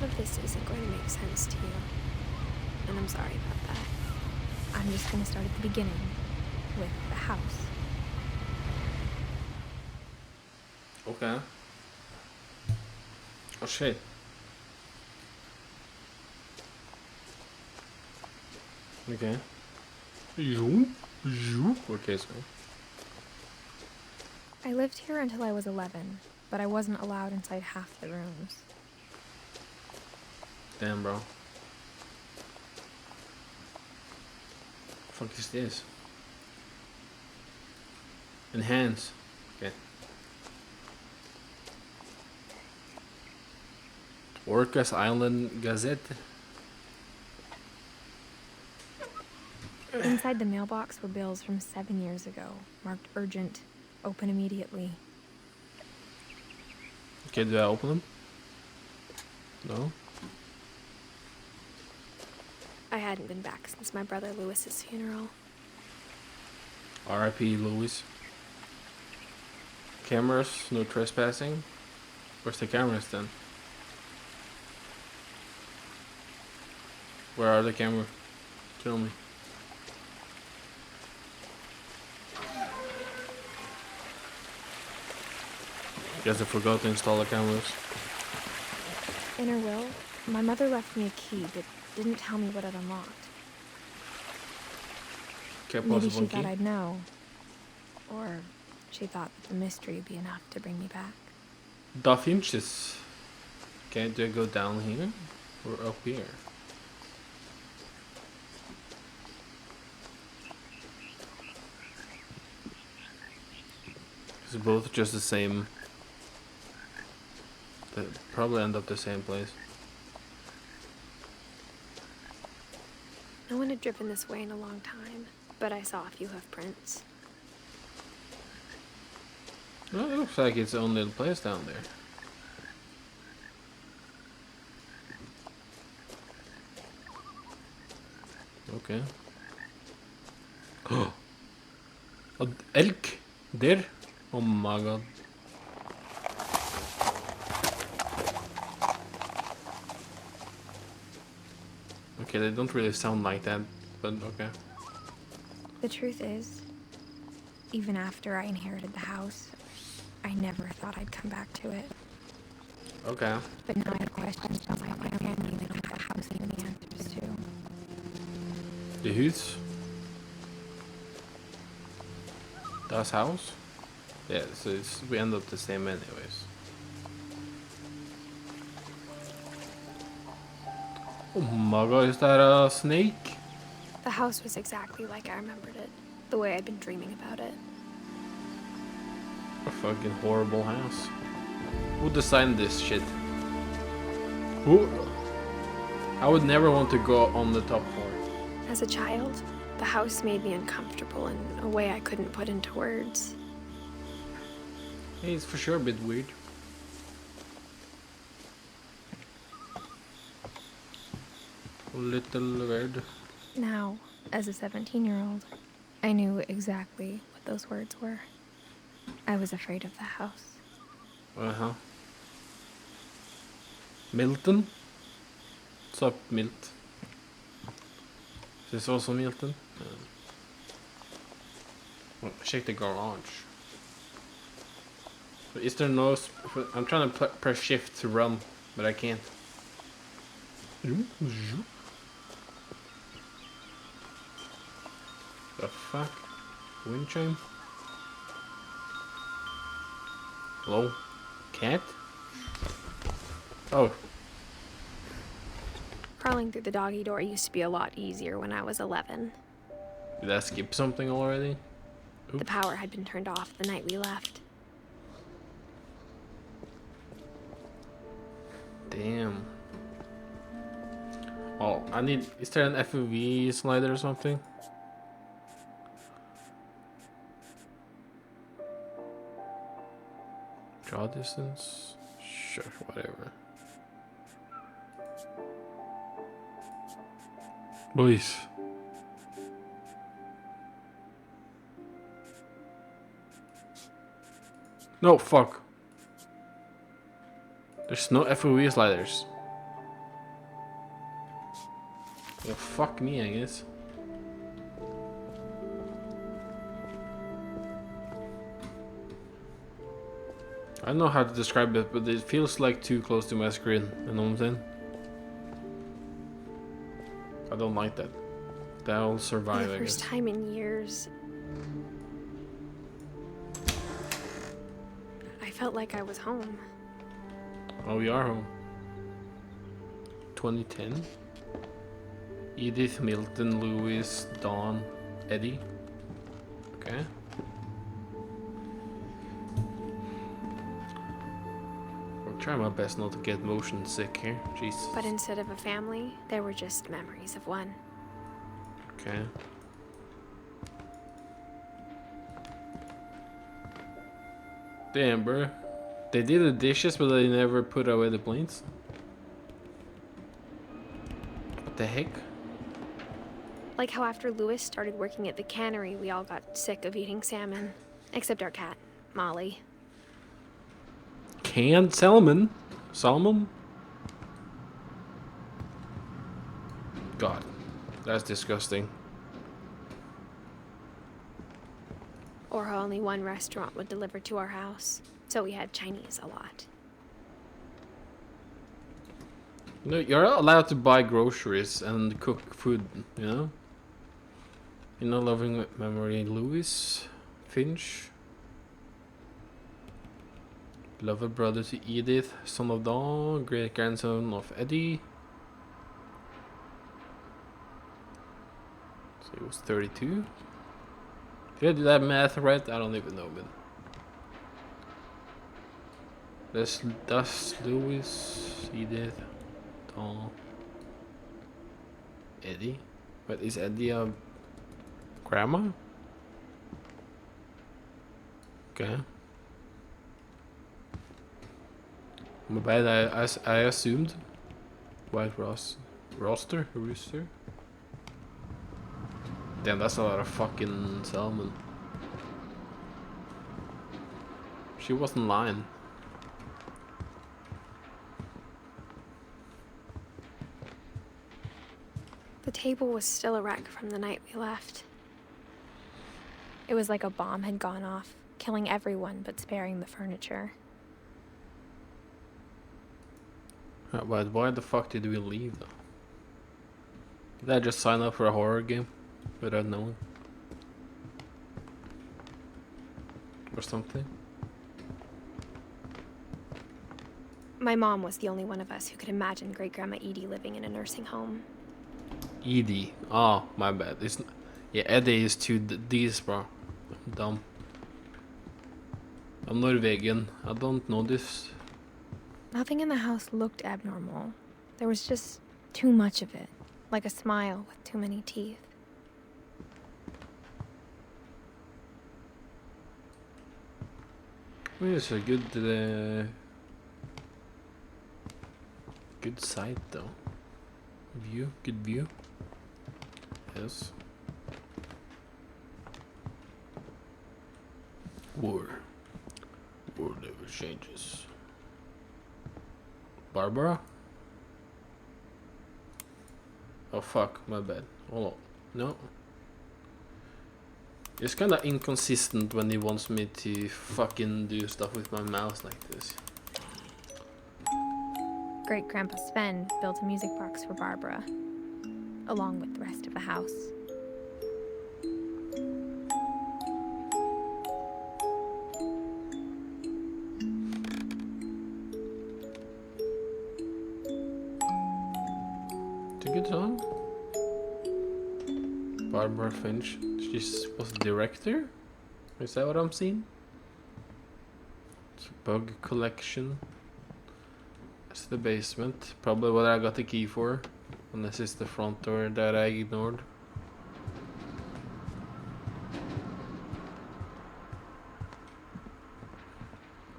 lot of this isn't going to make sense to you. And I'm sorry about that. I'm just going to start at the beginning, with the house. Okay. Oh shit. Okay. Okay, so. I lived here until I was 11, but I wasn't allowed inside half the rooms. Damn, bro. Fuck is this? Enhance. Okay. Orcas Island Gazette. Inside the mailbox were bills from 7 years ago, marked urgent, open immediately. Okay, do I open them? No? I hadn't been back since my brother Lewis's funeral. R.I.P. Louis. Cameras, no trespassing. Where's the cameras then? Where are the cameras? Tell me. Guess I forgot to install the cameras. In her will, my mother left me a key but didn't tell me what it unlocked. Okay, Maybe possible she key. thought I'd know. Or she thought that the mystery would be enough to bring me back. The Finches. Okay, do I go down here? Or up here? It's both just the same. They probably end up the same place. No one had driven this way in a long time, but I saw a few hoof prints. Well, it looks like its own little place down there. Okay. Oh, elk there. Oh my god. Okay, they don't really sound like that, but okay. The truth is, even after I inherited the house, I never thought I'd come back to it. Okay. But now I have questions about my family that I don't have a house and the answers to. The huts. Das house? Yeah, so we end up the same anyways. Oh my god, is that a snake? The house was exactly like I remembered it, the way I'd been dreaming about it. A fucking horrible house. Who designed this shit? Who? I would never want to go on the top floor. As a child, the house made me uncomfortable in a way I couldn't put into words. Hey, it's for sure a bit weird. A little weird. Now, as a 17-year-old, I knew exactly what those words were. I was afraid of the house. Uh-huh. Milton? What's up, Milt? Is this also Milton? Well, check the garage. But is there no... I'm trying to press shift to run, but I can't. The fuck? Wind chime? Hello? Cat? Oh. Crawling through the doggy door used to be a lot easier when I was 11. Did I skip something already? Oops. The power had been turned off the night we left. Damn. Oh, I need... Is there an FOV slider or something? Draw distance? Sure, whatever. Boys. No, fuck. There's no FOV sliders. Well, fuck me, I guess. I don't know how to describe it, but it feels like too close to my screen. You know what I'm saying? I don't like that. That'll For survive, the I first guess. time in years, I felt like I was home. Oh, we are home. 2010. Edith, Milton, Louis, Dawn, Eddie. Okay. I'll try my best not to get motion sick here. Jesus. But instead of a family, there were just memories of one. Okay. Damn, bro. They did the dishes, but they never put away the plates. What the heck? Like how after Louis started working at the cannery, we all got sick of eating salmon. Except our cat, Molly. Canned salmon? Salmon? God, that's disgusting. Or how only one restaurant would deliver to our house. So we had Chinese a lot. No, you're not allowed to buy groceries and cook food, you know? In a loving memory, Louis, Finch. Lover brother to Edith, son of Dawn, great grandson of Eddie. So he was 32. Did I do that math right? I don't even know, but that's Louis, Edith, Dawn, Eddie. But is Eddie a grandma? Okay. My bad, I assumed. White rooster? Damn, that's a lot of fucking salmon. She wasn't lying. The table was still a wreck from the night we left. It was like a bomb had gone off, killing everyone but sparing the furniture. But why the fuck did we leave though? Did I just sign up for a horror game without knowing? Or something? My mom was the only one of us who could imagine Great-Grandma Edie living in a nursing home. Edie. Oh, my bad. Yeah, Eddie is two D's, bro. I'm dumb. I'm Norwegian. I don't know this. Nothing in the house looked abnormal. There was just too much of it, like a smile with too many teeth. Well, it's a good sight though. View, good view. Yes. War never changes. Barbara? Oh fuck, my bad. Hold on. No. It's kinda inconsistent when he wants me to fucking do stuff with my mouse like this. Great-Grandpa Sven built a music box for Barbara, along with the rest of the house. It's a good song. Barbara Finch. She was a director? Is that what I'm seeing? It's a bug collection. That's the basement. Probably what I got the key for. Unless it's the front door that I ignored.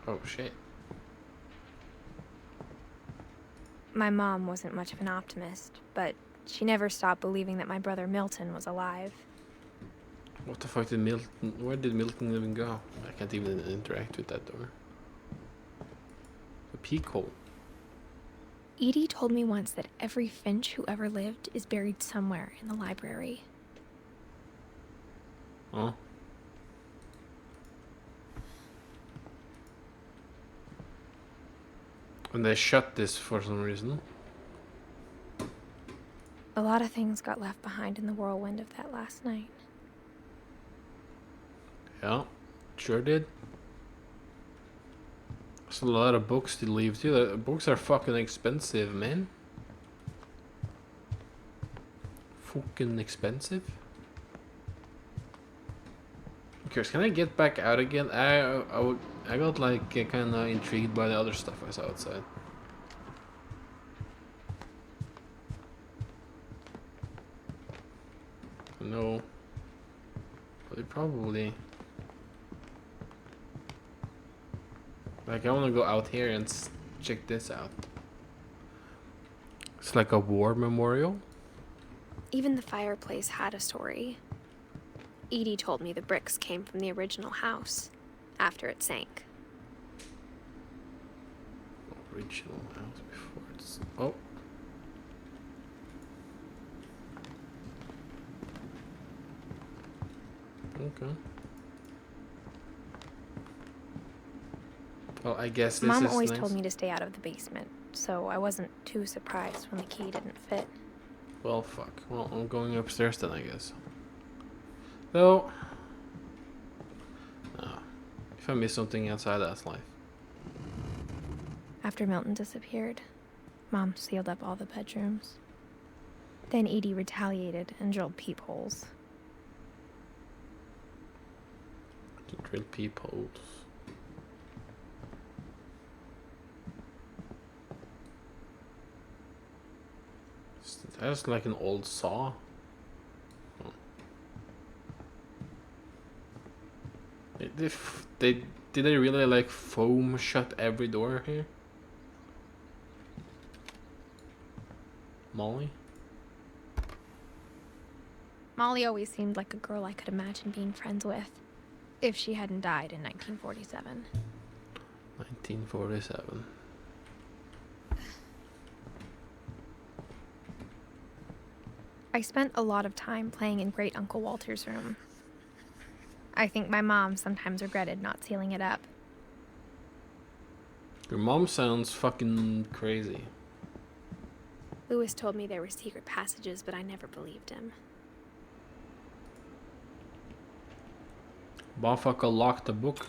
Oh shit. My mom wasn't much of an optimist, but she never stopped believing that my brother Milton was alive. What the fuck did Milton... Where did Milton even go? I can't even interact with that door. A peek hole. Edie told me once that every Finch who ever lived is buried somewhere in the library. Oh. And they shut this for some reason. A lot of things got left behind in the whirlwind of that last night. Yeah, sure did. There's a lot of books to leave too. The books are fucking expensive, man. Fucking expensive. I'm curious, can I get back out again? I got like kind of intrigued by the other stuff I saw outside. No, but it probably. Like, I want to go out here and check this out. It's like a war memorial. Even the fireplace had a story. Edie told me the bricks came from the original house after it sank. Original house before it's. Oh. Okay. Well, I guess this Mom is always nice. told me to stay out of the basement, so I wasn't too surprised when the key didn't fit. Well, fuck. Well, I'm going upstairs then, I guess. Though. No. If I miss something outside, that's life. After Milton disappeared, Mom sealed up all the bedrooms. Then Edie retaliated and drilled peepholes. Drill peepholes. That's like an old saw. Oh. Did they really like foam shut every door here? Molly? Molly always seemed like a girl I could imagine being friends with, if she hadn't died in 1947. 1947. I spent a lot of time playing in Great Uncle Walter's room. I think my mom sometimes regretted not sealing it up. Your mom sounds fucking crazy. Lewis told me there were secret passages, but I never believed him. Motherfucker locked the book.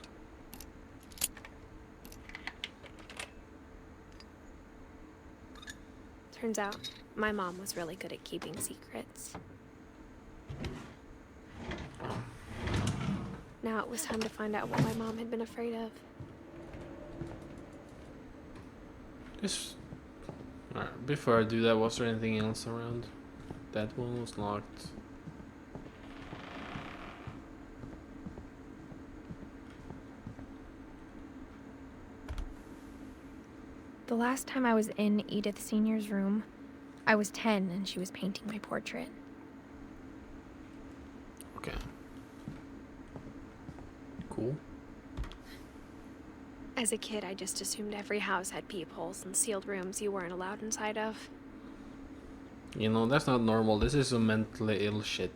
Turns out, my mom was really good at keeping secrets. Now it was time to find out what my mom had been afraid of. This. Alright, before I do that, was there anything else around? That one was locked. The last time I was in Edith Sr.'s room, I was 10 and she was painting my portrait. Okay. Cool. As a kid, I just assumed every house had peepholes and sealed rooms you weren't allowed inside of. You know, that's not normal. This is some mentally ill shit.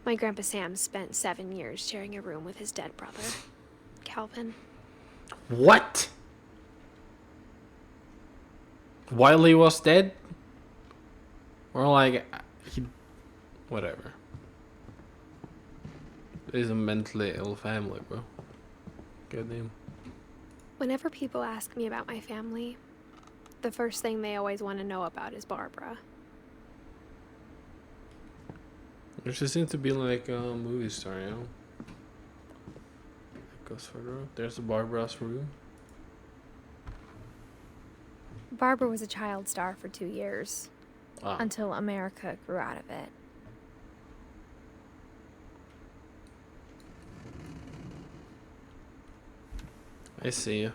My Grandpa Sam spent 7 years sharing a room with his dead brother, Calvin. What? While he was dead? Or like, he... Whatever. It's a mentally ill family, bro. Goddamn. Whenever people ask me about my family, the first thing they always want to know about is Barbara. She seems to be like a movie star, you know? It goes further up. There's Barbara's room. Barbara was a child star for 2 years, Wow. until America grew out of it. I see you.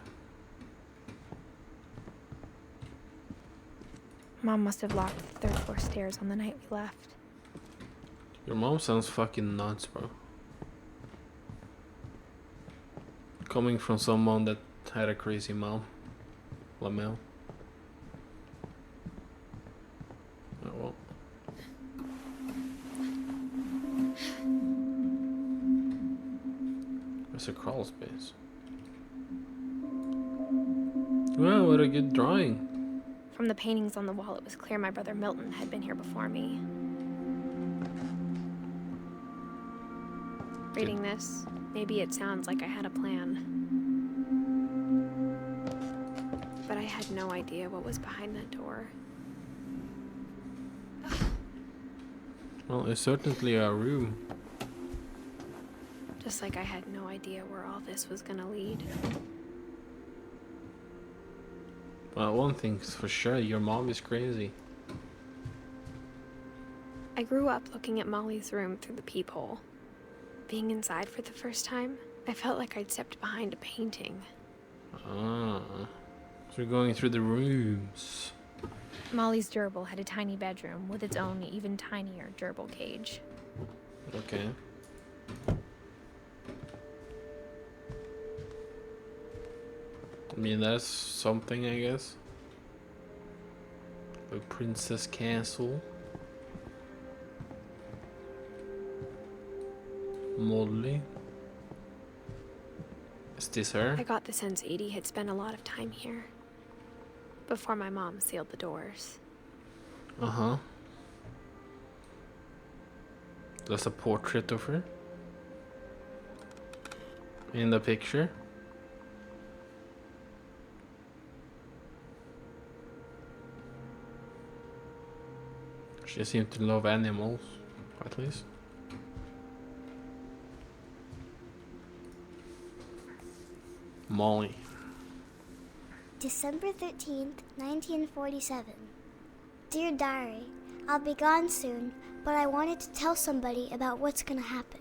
Mom must have locked the 3rd floor stairs on the night we left. Your mom sounds fucking nuts, bro. Coming from someone that had a crazy mom. Lamel. Oh well. There's a crawl space. Wow, what a good drawing. From the paintings on the wall, it was clear my brother Milton had been here before me. Reading this, maybe it sounds like I had a plan. But I had no idea what was behind that door. Well, it's certainly a room. Just like I had no idea where all this was gonna lead. Well, one thing's for sure, your mom is crazy. I grew up looking at Molly's room through the peephole. Being inside for the first time, I felt like I'd stepped behind a painting. Ah. So we're going through the rooms. Molly's gerbil had a tiny bedroom with its own even tinier gerbil cage. Okay. I mean, that's something, I guess. The Princess Castle. Molly. Is this her? I got the sense Edie had spent a lot of time here. Before my mom sealed the doors. Uh-huh. There's a portrait of her. In the picture. She seemed to love animals, at least. Molly. December 13th, 1947. Dear Diary, I'll be gone soon, but I wanted to tell somebody about what's gonna happen.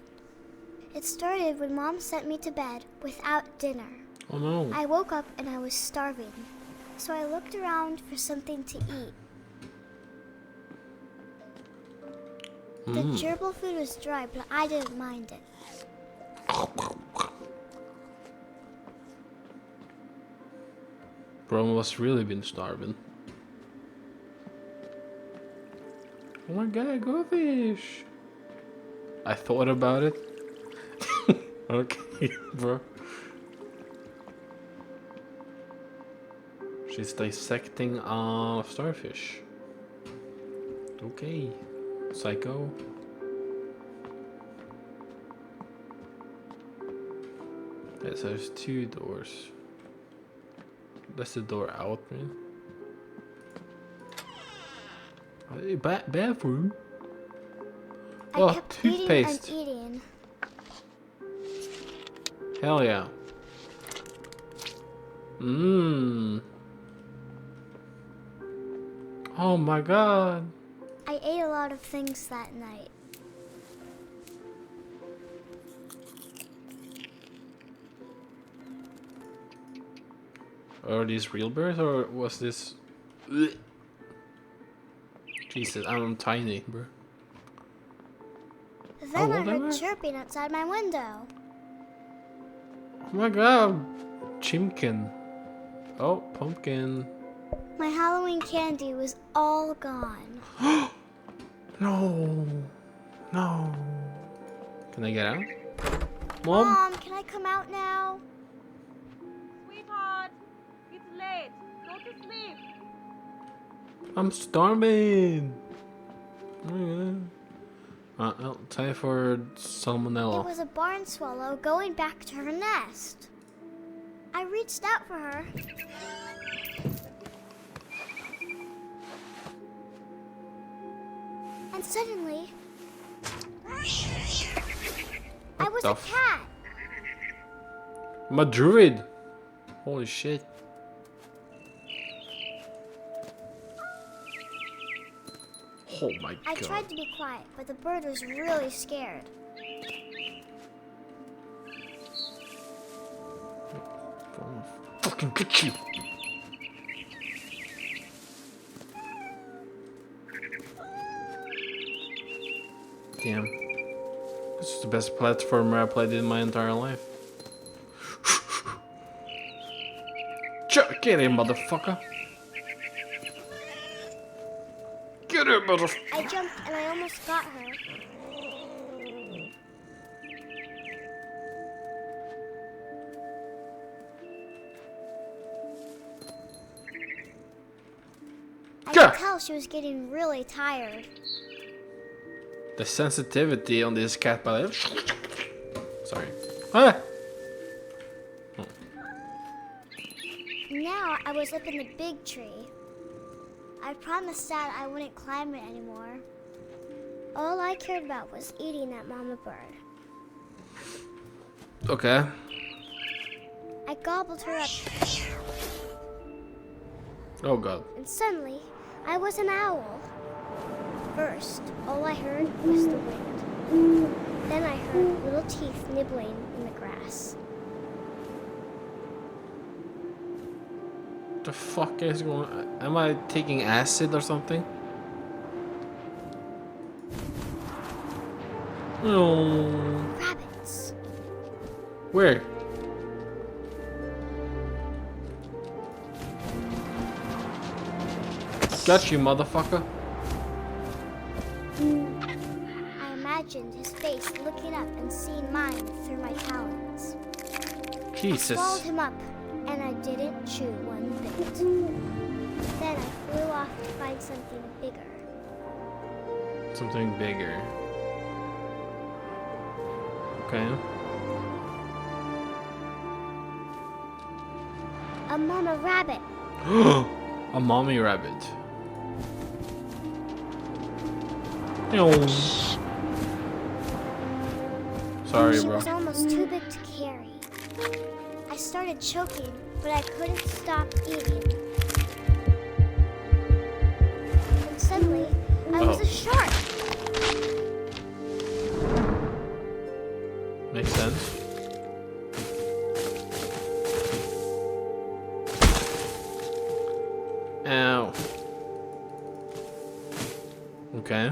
It started when Mom sent me to bed without dinner. Oh no. I woke up and I was starving, so I looked around for something to eat. The gerbil food was dry, but I didn't mind it. Bro must really been starving. Oh my god, go fish! I thought about it. Okay, bro. She's dissecting a starfish. Okay, psycho. Yes, there's two doors. That's the door out, man. Bathroom? I kept toothpaste. eating and eating. Hell yeah. Mmm. Oh my god. I ate a lot of things that night. Are these real birds or was this... Ugh. Jesus, I'm tiny, bro. Then I whatever. heard chirping outside my window. Oh my god. Chimkin. Oh, pumpkin. My Halloween candy was all gone. No. No. Can I get out? Mom? Mom, can I come out now? Sweetheart, it's late. Go to sleep. I'm starving. Well, time for salmonella. It was a barn swallow going back to her nest. I reached out for her. And suddenly, I was a cat. I'm a druid. Holy shit. Oh my god. I tried to be quiet, but the bird was really scared. I'll fucking get you. Damn. This is the best platformer I played in my entire life. Chuck Get in, motherfucker. Get in, motherfucker. I jumped and I almost got her. I Gah! could tell she was getting really tired. The sensitivity on this cat ballet. Sorry. Ah! Now I was up in the big tree. I promised Dad I wouldn't climb it anymore. All I cared about was eating that mama bird. Okay. I gobbled her up, Oh god. and suddenly I was an owl. First, all I heard was the wind. Then I heard little teeth nibbling in the grass. What the fuck is going on? Am I taking acid or something? No. Rabbits. Where? Got you, motherfucker. I imagined his face looking up and seeing mine through my talons. I Jesus. swallowed him up, and I didn't chew one bit. Then I flew off to find something bigger. Something bigger. Okay. A mama rabbit. A mommy rabbit. Ew. Sorry, She bro. was almost too big to carry. I started choking, but I couldn't stop eating. And suddenly, I was Oh. a shark. Makes sense. Ow. Okay.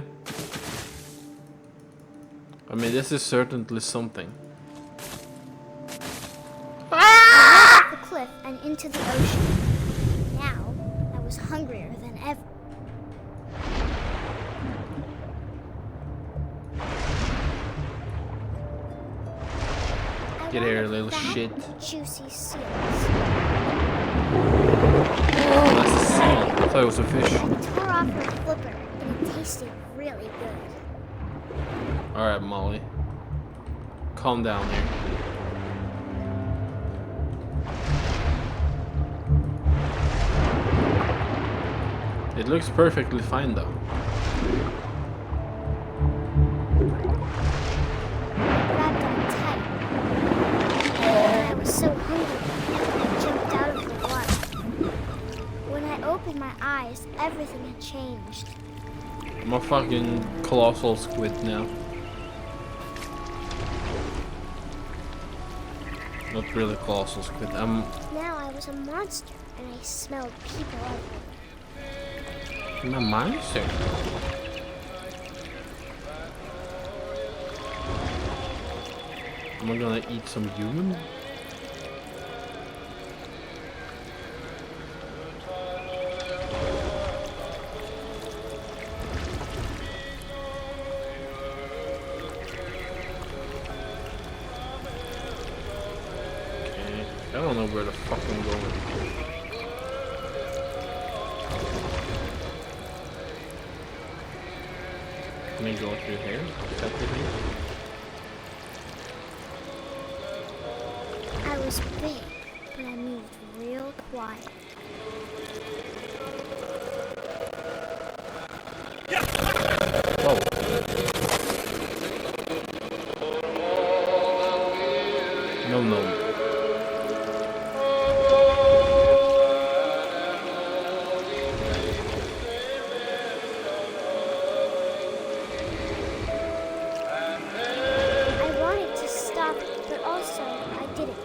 I mean, this is certainly something. Off the cliff and into the ocean. Now, I was hungrier than ever. I Get here, wanted little fat, shit. Juicy seals. Oh, that's a seal. I thought it was a fish. I tore off her flipper, and it tasted really good. Alright, Molly. Calm down here. It looks perfectly fine though. Grabbed on tight. And I was so hungry, I jumped out of the water. When I opened my eyes, everything had changed. I'm a fucking colossal squid now. Not really colossal squid. Now I was a monster, and I smelled people everywhere. I'm a monster. Am I gonna eat some human? Okay, I don't know where the fuck I'm going. Let me go through here. Is that the thing? I was big, but I moved real quiet. Whoa. No, no. I wanted to stop, but also I didn't.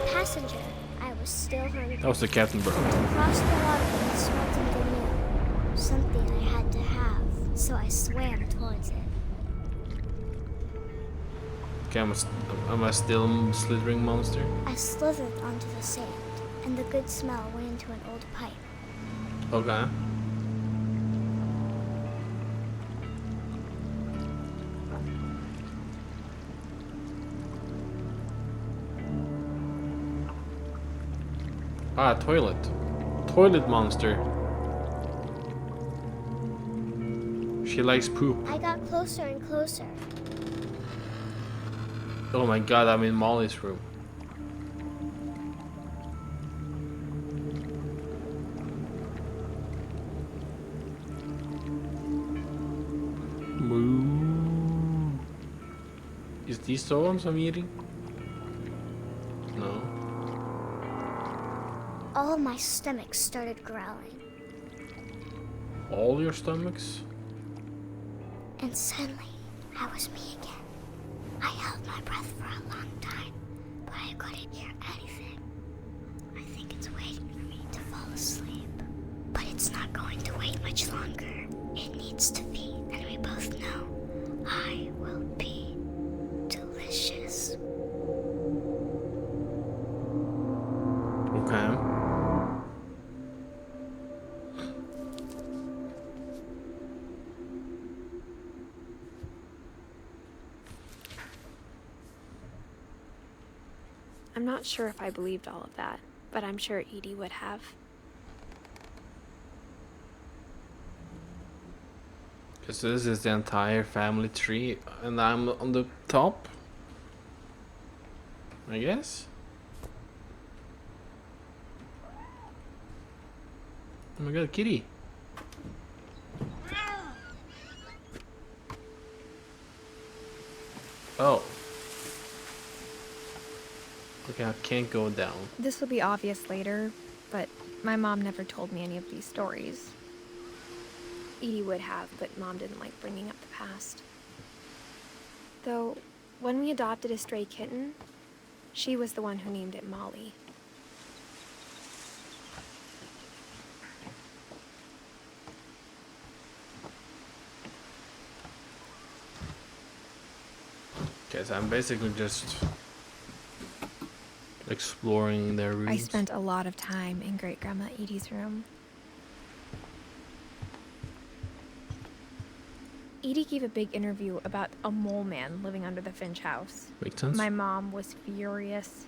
was passenger. I was still hungry. That was the captain, bro. Across the water and smelt something new. Something I had to have, so I swam towards it. Okay, am I still slithering monster? I slithered onto the sand, and the good smell went into an old pipe. Okay. Ah, toilet. Toilet monster. She likes poop. I got closer and closer. Oh my god, I'm in Molly's room. Moo. Is these the ones I'm eating? No. All my stomach started growling, All your stomachs? and suddenly I was me again. I held my breath for a long time, but I couldn't hear anything. I think it's waiting for me to fall asleep. But it's not going to wait much longer. It needs to feed, and we both know I will be delicious. Okay. I'm not sure if I believed all of that, but I'm sure Edie would have. Because this is the entire family tree, and I'm on the top. I guess. Oh my god, kitty. Oh. Okay, I can't go down. This will be obvious later, but my mom never told me any of these stories. Edie would have, but Mom didn't like bringing up the past. Though, when we adopted a stray kitten, she was the one who named it Molly. Okay, so I'm basically just exploring their rooms. I spent a lot of time in Great Grandma Edie's room. Edie gave a big interview about a mole man living under the Finch house. Makes sense? My mom was furious.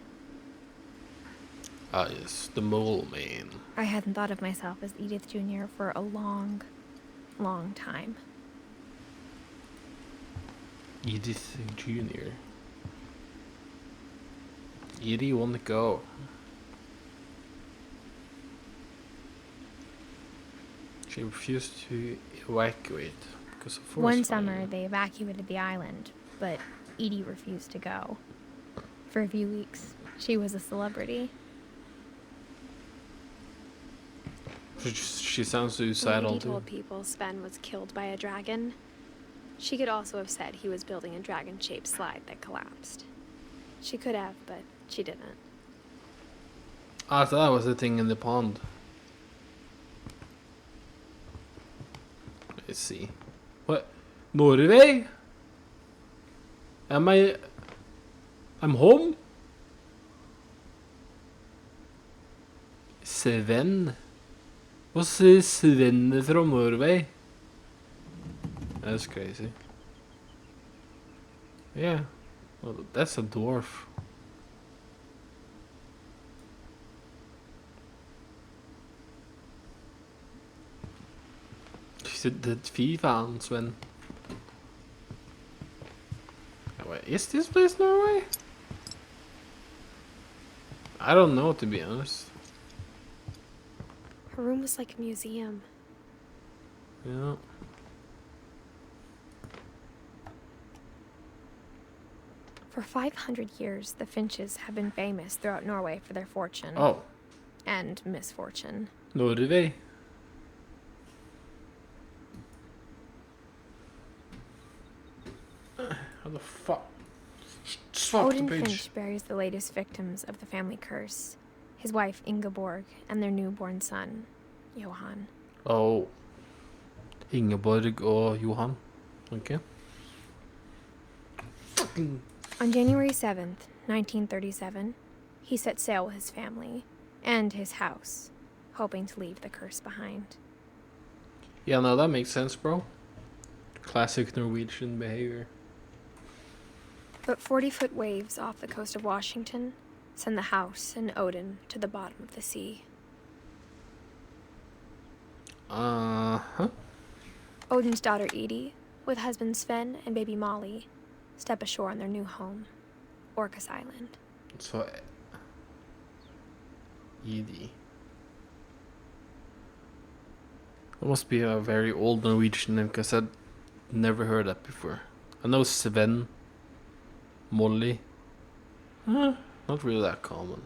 Ah, yes, the mole man. I hadn't thought of myself as Edith Jr. for a long, long time. Edith Jr. Edie wanna go. She refused to evacuate because of forest One fire. summer, they evacuated the island, but Edie refused to go. For a few weeks, she was a celebrity. She sounds When suicidal Edie too. told people Sven was killed by a dragon, she could also have said he was building a dragon-shaped slide that collapsed. She could have, but she didn't. Ah, so that was the thing in the pond. Let's see. What? Norway? I'm home? Sven? What's Sven from Norway? That's crazy. Yeah. Well, that's a dwarf. She said that fy fan, Sven. Oh, wait, is this place Norway? I don't know, to be honest. Her room was like a museum. Yeah. For 500 years, the Finches have been famous throughout Norway for their fortune. Oh, And misfortune. Norway. How the fuck? Swap the Odin page. Finch buries the latest victims of the family curse, his wife Ingeborg and their newborn son, Johan. Oh. Ingeborg og Johan. Okay. Fucking. On January 7th, 1937, he set sail with his family and his house, hoping to leave the curse behind. Yeah, no, that makes sense, bro. Classic Norwegian behavior. But 40-foot waves off the coast of Washington send the house and Odin to the bottom of the sea. Uh-huh. Odin's daughter Edith, with husband Sven and baby Molly, step ashore on their new home, Orcas Island. So, Edie. That must be a very old Norwegian name, because I'd never heard that before. I know Sven, Molly. Not really that common.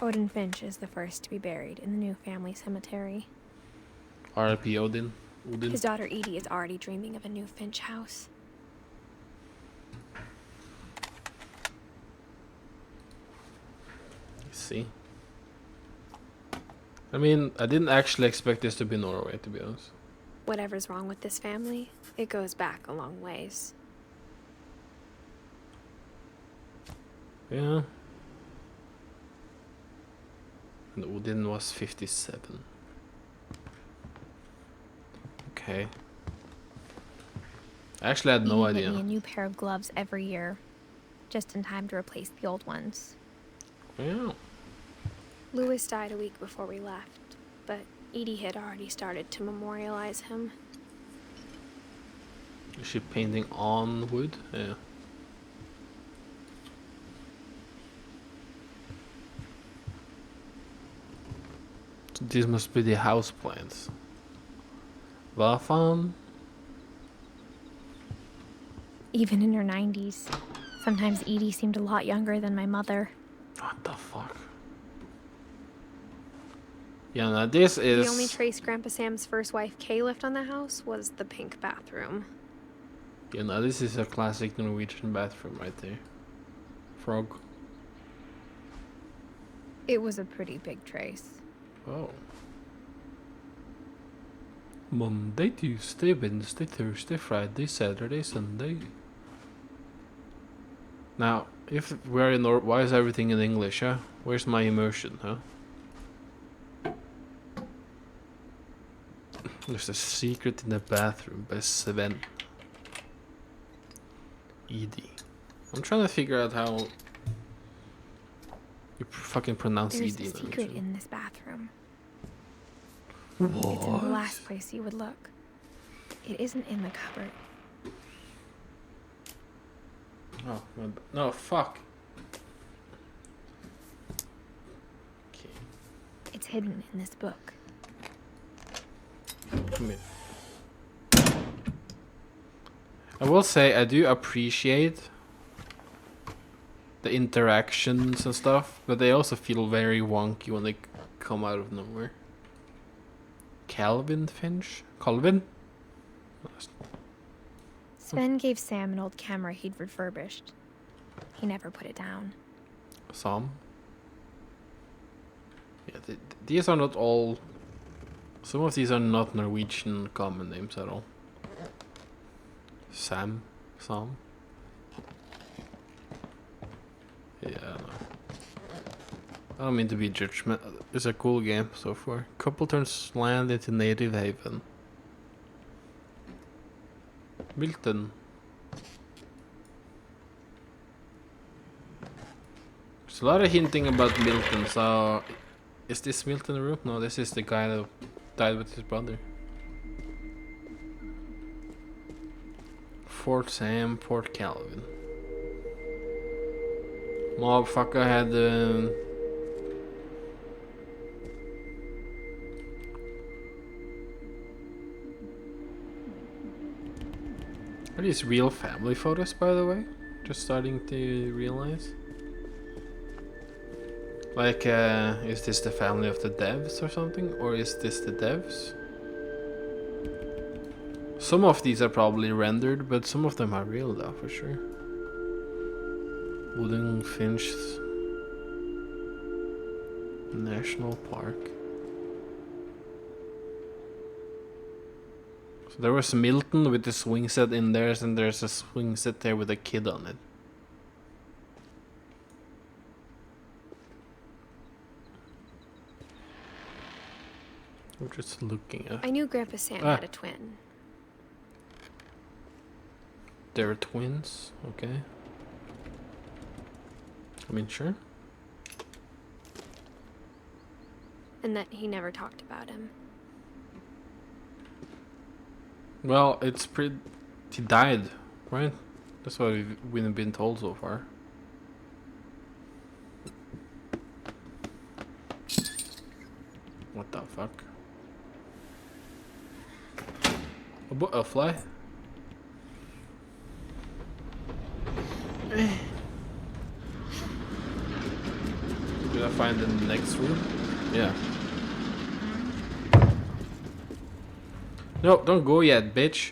Odin Finch is the first to be buried in the new family cemetery. R.I.P. Odin. His daughter Edie is already dreaming of a new Finch house. See. I mean, I didn't actually expect this to be Norway, to be honest. Whatever's wrong with this family, it goes back a long ways. Yeah. And Odin was 57. Okay. I actually had no Edie idea. get me a new pair of gloves every year, just in time to replace the old ones. Yeah. Louis died a week before we left, but Edie had already started to memorialize him. Is she painting on wood? Yeah. So these must be the house plants. Vad fan? Even in her 90s. Sometimes Edie seemed a lot younger than my mother. What the fuck? Yeah, now this is... The only trace Grandpa Sam's first wife Kay left on the house was the pink bathroom. Yeah, now this is a classic Norwegian bathroom right there. Frog. It was a pretty big trace. Oh. Monday, Tuesday, Wednesday, Thursday, Friday, Saturday, Sunday. Now, if we're in why is everything in English, huh? Where's my immersion, huh? There's a secret in the bathroom by Sven. Edie. I'm trying to figure out how you fucking pronounce There's Edie. a secret in this bathroom. What? It's in the last place you would look. It isn't in the cupboard. Oh, no, fuck. Okay, It's hidden in this book. come here. I will say I do appreciate the interactions and stuff, but they also feel very wonky when they come out of nowhere. Calvin Finch? Calvin? Sven gave Sam an old camera he'd refurbished. He never put it down. Sam? Yeah, these are not all... Some of these are not Norwegian common names at all. Sam? Sam? Yeah, I don't know. I don't mean to be judgment. It's a cool game so far. Couple turns land into native haven. Milton. There's a lot of hinting about Milton, so... Is this Milton room? No, this is the guy that died with his brother. Fort Sam, Port Calvin. Motherfucker had Are these real family photos, by the way? Just starting to realize. Like, is this the family of the devs or something? Or is this the devs? Some of these are probably rendered, but some of them are real though, for sure. Wooden Finch National Park. So there was Milton with the swing set in there, and there's a swing set there with a kid on it. We're just looking at. I knew Grandpa Sam had a twin. They're twins, okay. I mean, sure. And that he never talked about him. Well, it's pretty. He died, right? That's what we've been told so far. What the fuck? A fly? Did I find the next room? Yeah. No, don't go yet, bitch.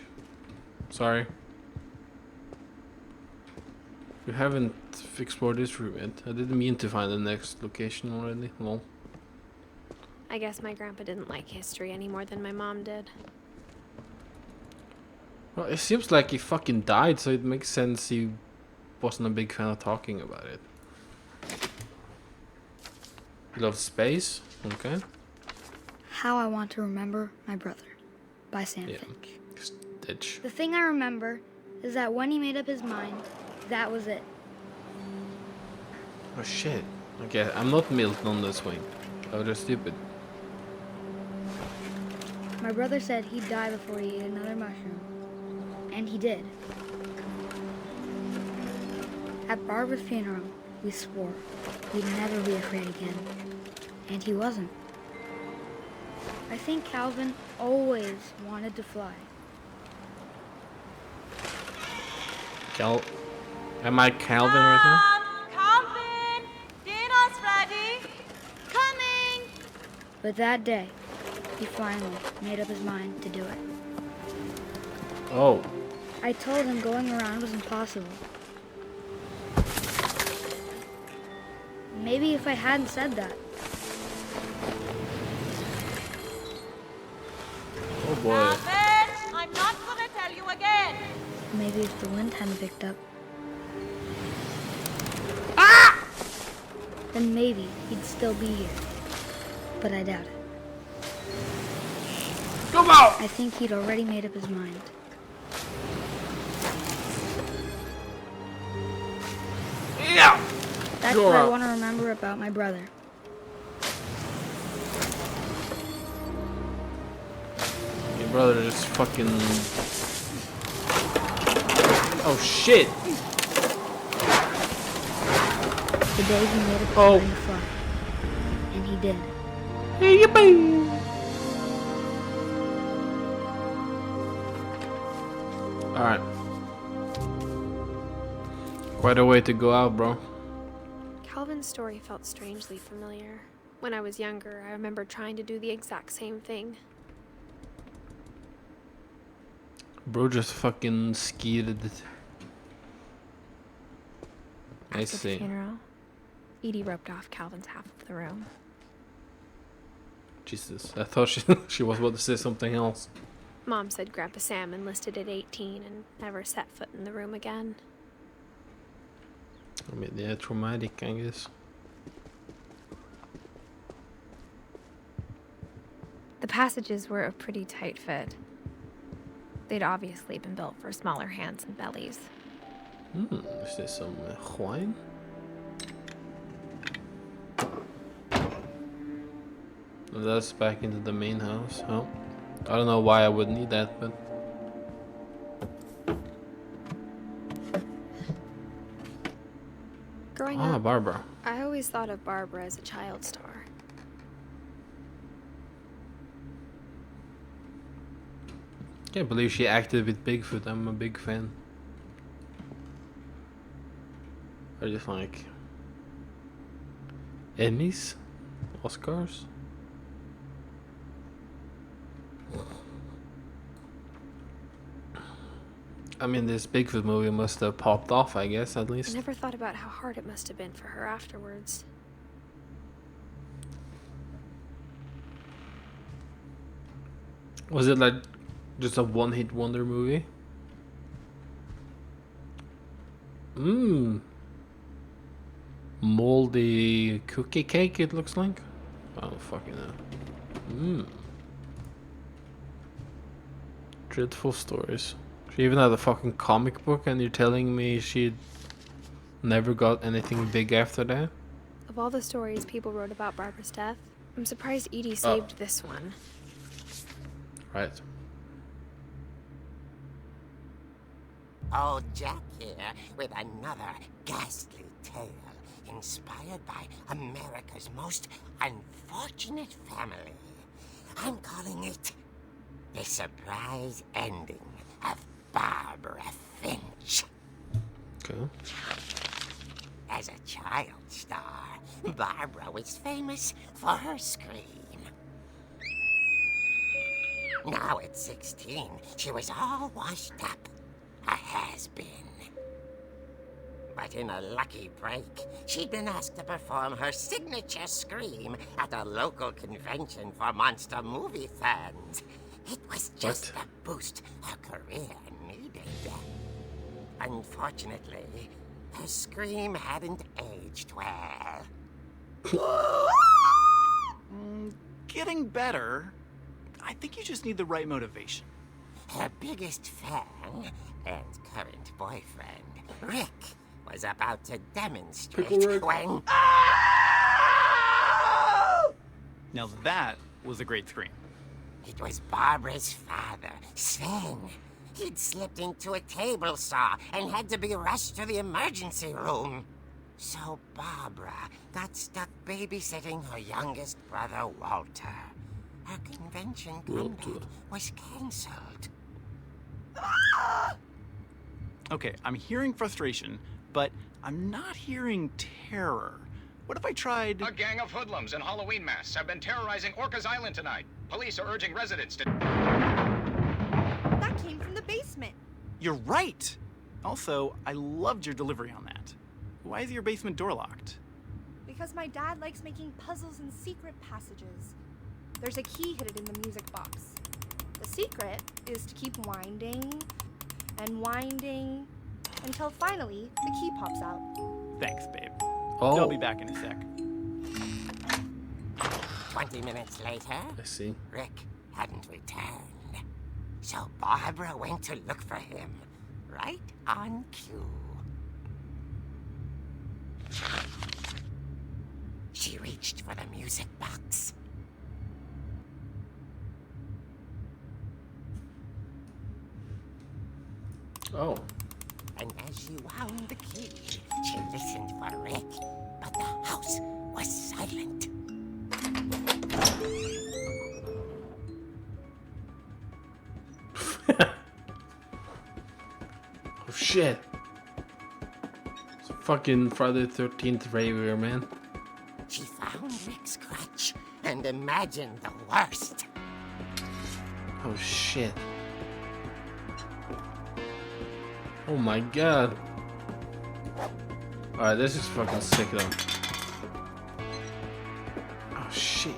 Sorry. We haven't explored this room yet. I didn't mean to find the next location already. Lol. I guess my grandpa didn't like history any more than my mom did. Well, it seems like he fucking died, so it makes sense he wasn't a big fan of talking about it. He loves space? Okay. How I Want to Remember My Brother by Sam Yeah. Finch. Stitch. The thing I remember is that when he made up his mind, that was it. Oh shit. Okay, I'm not Milton on the swing. Oh, they're stupid. My brother said he'd die before he ate another mushroom. And he did. At Barbara's funeral, we swore we'd never be afraid again. And he wasn't. I think Calvin always wanted to fly. Am I Calvin right now? Calvin! Dinner's ready! Coming! But that day, he finally made up his mind to do it. Oh. I told him going around was impossible. Maybe if I hadn't said that. Oh boy. Calvin! I'm not gonna tell you again! Maybe if the wind hadn't picked up. Then maybe he'd still be here. But I doubt it. Come out! I think he'd already made up his mind. Yeah! That's Sure. what I want to remember about my brother. Your brother is fucking... Oh shit! The day he made up his Oh. mind to fly. And he did. Yippee! Alright. Quite a way to go out, bro. Calvin's story felt strangely familiar. When I was younger, I remember trying to do the exact same thing. Bro just fucking skeeted. I After the see. funeral, Edie roped off Calvin's half of the room. Jesus, I thought she was about to say something else. Mom said Grandpa Sam enlisted at 18 and never set foot in the room again. I mean, yeah, traumatic, I guess. The passages were a pretty tight fit. They'd obviously been built for smaller hands and bellies. Is there some wine? That's back into the main house. Oh, I don't know why I would need that, but Growing up, Barbara. I always thought of Barbara as a child star. Can't believe she acted with Bigfoot. I'm a big fan. I just like Emmys, Oscars. I mean, this Bigfoot movie must have popped off, I guess, at I least. never thought about how hard it must have been for her afterwards. Was it like just a one-hit wonder movie? Mmm. Moldy cookie cake, it looks like. I don't fucking know. Mmm. Dreadful stories. She even had a fucking comic book, and you're telling me she never got anything big after that? Of all the stories people wrote about Barbara's death, I'm surprised Edie saved this one. Right. Old Jack here with another ghastly tale inspired by America's most unfortunate family. I'm calling it The Surprise Ending of Barbara Finch. Okay. As a child star, Barbara was famous for her scream. Now at 16, she was all washed up. A has-been. But in a lucky break, she'd been asked to perform her signature scream at a local convention for monster movie fans. It was just the boost her career needed. Unfortunately, her scream hadn't aged well. Getting better. I think you just need the right motivation. Her biggest fan and current boyfriend, Rick, was about to demonstrate when... Now that was a great scream. It was Barbara's father, Sven. He'd slipped into a table saw and had to be rushed to the emergency room. So Barbara got stuck babysitting her youngest brother, Walter. Her convention comeback was cancelled. Okay, I'm hearing frustration, but I'm not hearing terror. What if I tried... A gang of hoodlums in Halloween masks have been terrorizing Orcas Island tonight. Police are urging residents to... That came from the basement. You're right! Also, I loved your delivery on that. Why is your basement door locked? Because my dad likes making puzzles and secret passages. There's a key hidden in the music box. The secret is to keep winding and winding until finally the key pops out. Thanks, babe. Oh. I'll be back in a sec. 20 minutes later, I see. Rick hadn't returned. So Barbara went to look for him, right on cue. She reached for the music box. Oh. And as she wound the key, she listened for Rick, but the house was silent. Oh shit. It's fucking Friday the 13th raver, man. She found Rick's crutch and imagined the worst. Oh shit. Oh my god. Alright, this is fucking sick though. Oh shit.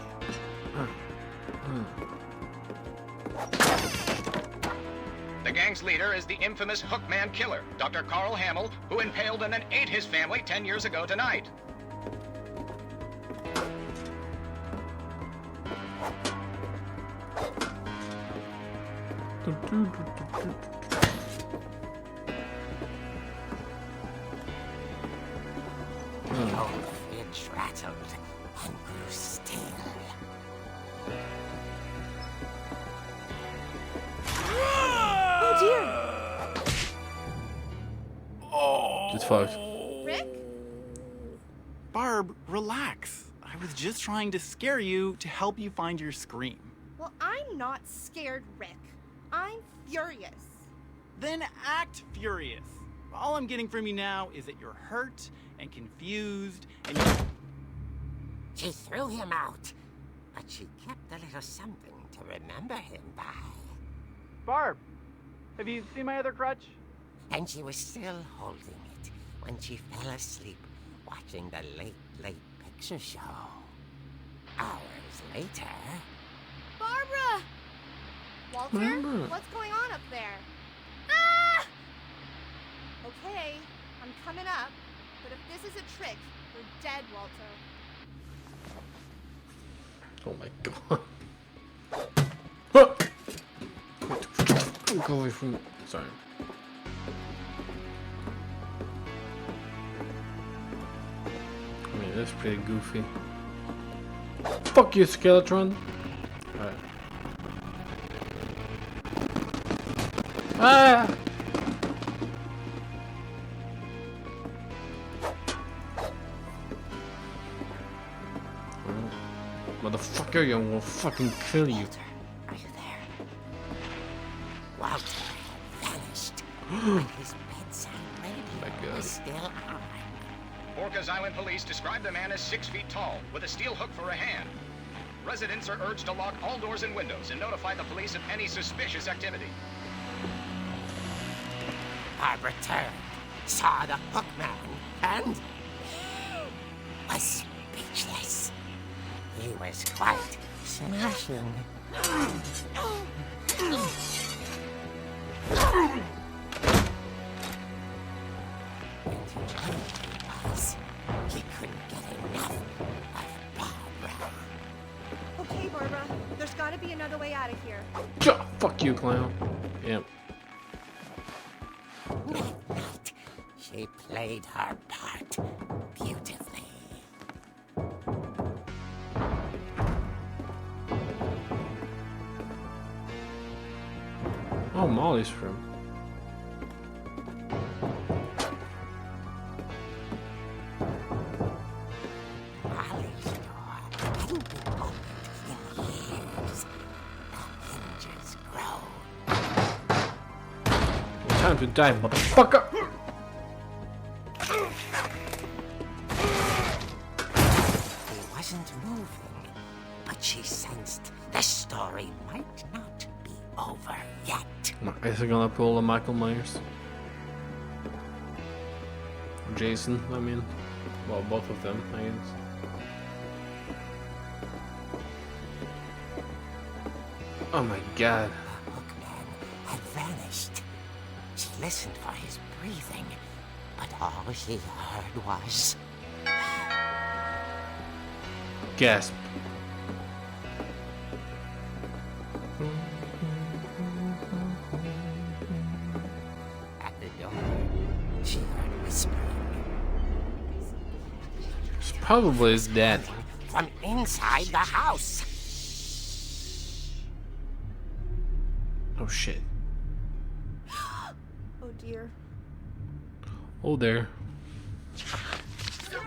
The gang's leader is the infamous Hookman Killer, Dr. Carl Hamill, who impaled and then ate his family 10 years ago tonight. The old fridge rattled and grew still. Oh dear! Just fucked. Rick? Barb, relax. I was just trying to scare you to help you find your scream. Well, I'm not scared, Rick. I'm furious. Then act furious. All I'm getting from you now is that you're hurt and confused and you're... She threw him out, but she kept a little something to remember him by. Barb, have you seen my other crutch? and she was still holding it when she fell asleep watching the Late Late Picture Show. Hours later... Barbara! Walter? Barbara. What's going on up there? Ah! Okay, I'm coming up, but if this is a trick, you're dead, Walter. Oh my god. Go away from... Sorry. I mean, that's pretty goofy. Fuck you, Skeletron! Alright. Ah! Motherfucker, I will fucking kill you. Walter, are you there? Walter had vanished, but his bedside radio My God. was still on. Orcas Island police describe the man as 6 feet tall, with a steel hook for a hand. Residents are urged to lock all doors and windows and notify the police of any suspicious activity. Barbara turned, saw the hook man, and was speechless. He was quite smashing. He couldn't get enough of Barbara. Okay, Barbara, there's gotta be another way out of here. Fuck you, clown. Yep. That night, she played her part beautifully. Oh, Molly's room. Molly's door hadn't been opened in years. The hinges groaned. Time to die, motherfucker! He wasn't moving, but she sensed the story might not be over yet. Is he gonna pull a Michael Myers? Jason, I mean. Well, both of them, I guess. Oh my god. The hookman had vanished. She listened for his breathing, but all she heard was... Gasp. At the door, she heard whispering. It's probably his dad. From inside the house. Oh shit. Oh dear. Oh there. The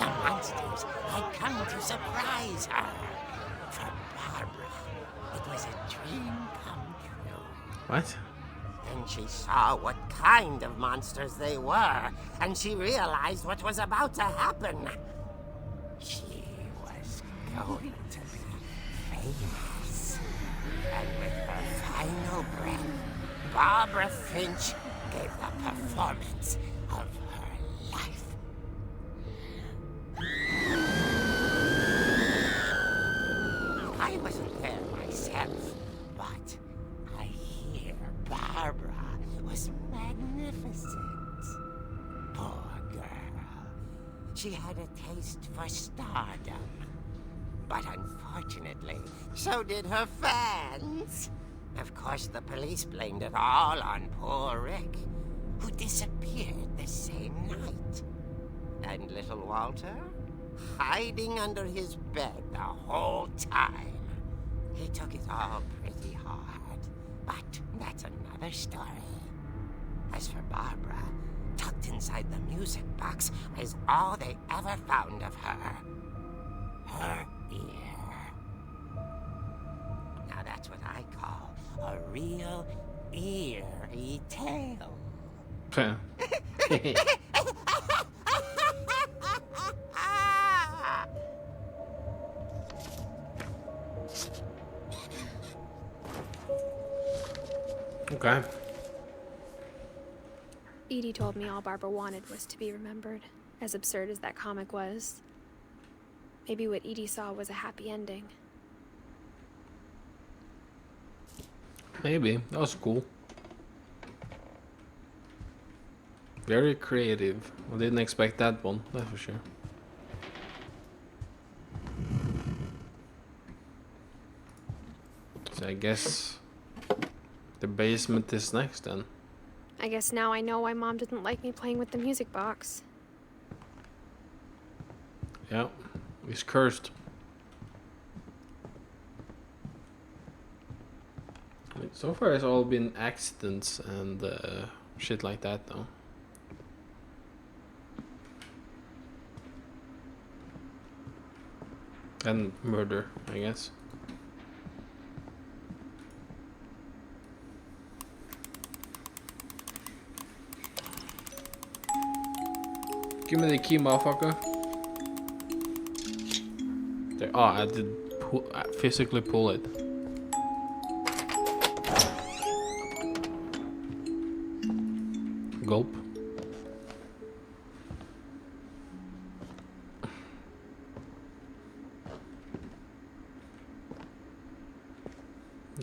monsters had come to surprise her. For Barbara, it was a dream come true. What? Then she saw what kind of monsters they were, and she realized what was about to happen. She was going to be famous. And with her final breath, Barbara Finch gave the performance of her life. I wasn't there myself, but I hear Barbara was magnificent. Poor girl. She had a taste for stardom. But unfortunately, so did her fans. Of course, the police blamed it all on poor Rick, who disappeared the same night. And little Walter, hiding under his bed the whole time. He took it all pretty hard, but that's another story. As for Barbara, tucked inside the music box was all they ever found of her. Her ear. Now that's what I call a real eerie tale. Okay. Edie told me all Barbara wanted was to be remembered, as absurd as that comic was. Maybe what Edie saw was a happy ending. Maybe. That was cool. Very creative. I didn't expect that one, that's for sure. So I guess the basement is next then. I guess now I know why Mom didn't like me playing with the music box. Yeah, he's cursed. I mean, so far it's all been accidents and shit like that though. And murder, I guess. Give me the key, motherfucker. There. Oh, I did physically pull it. Gulp.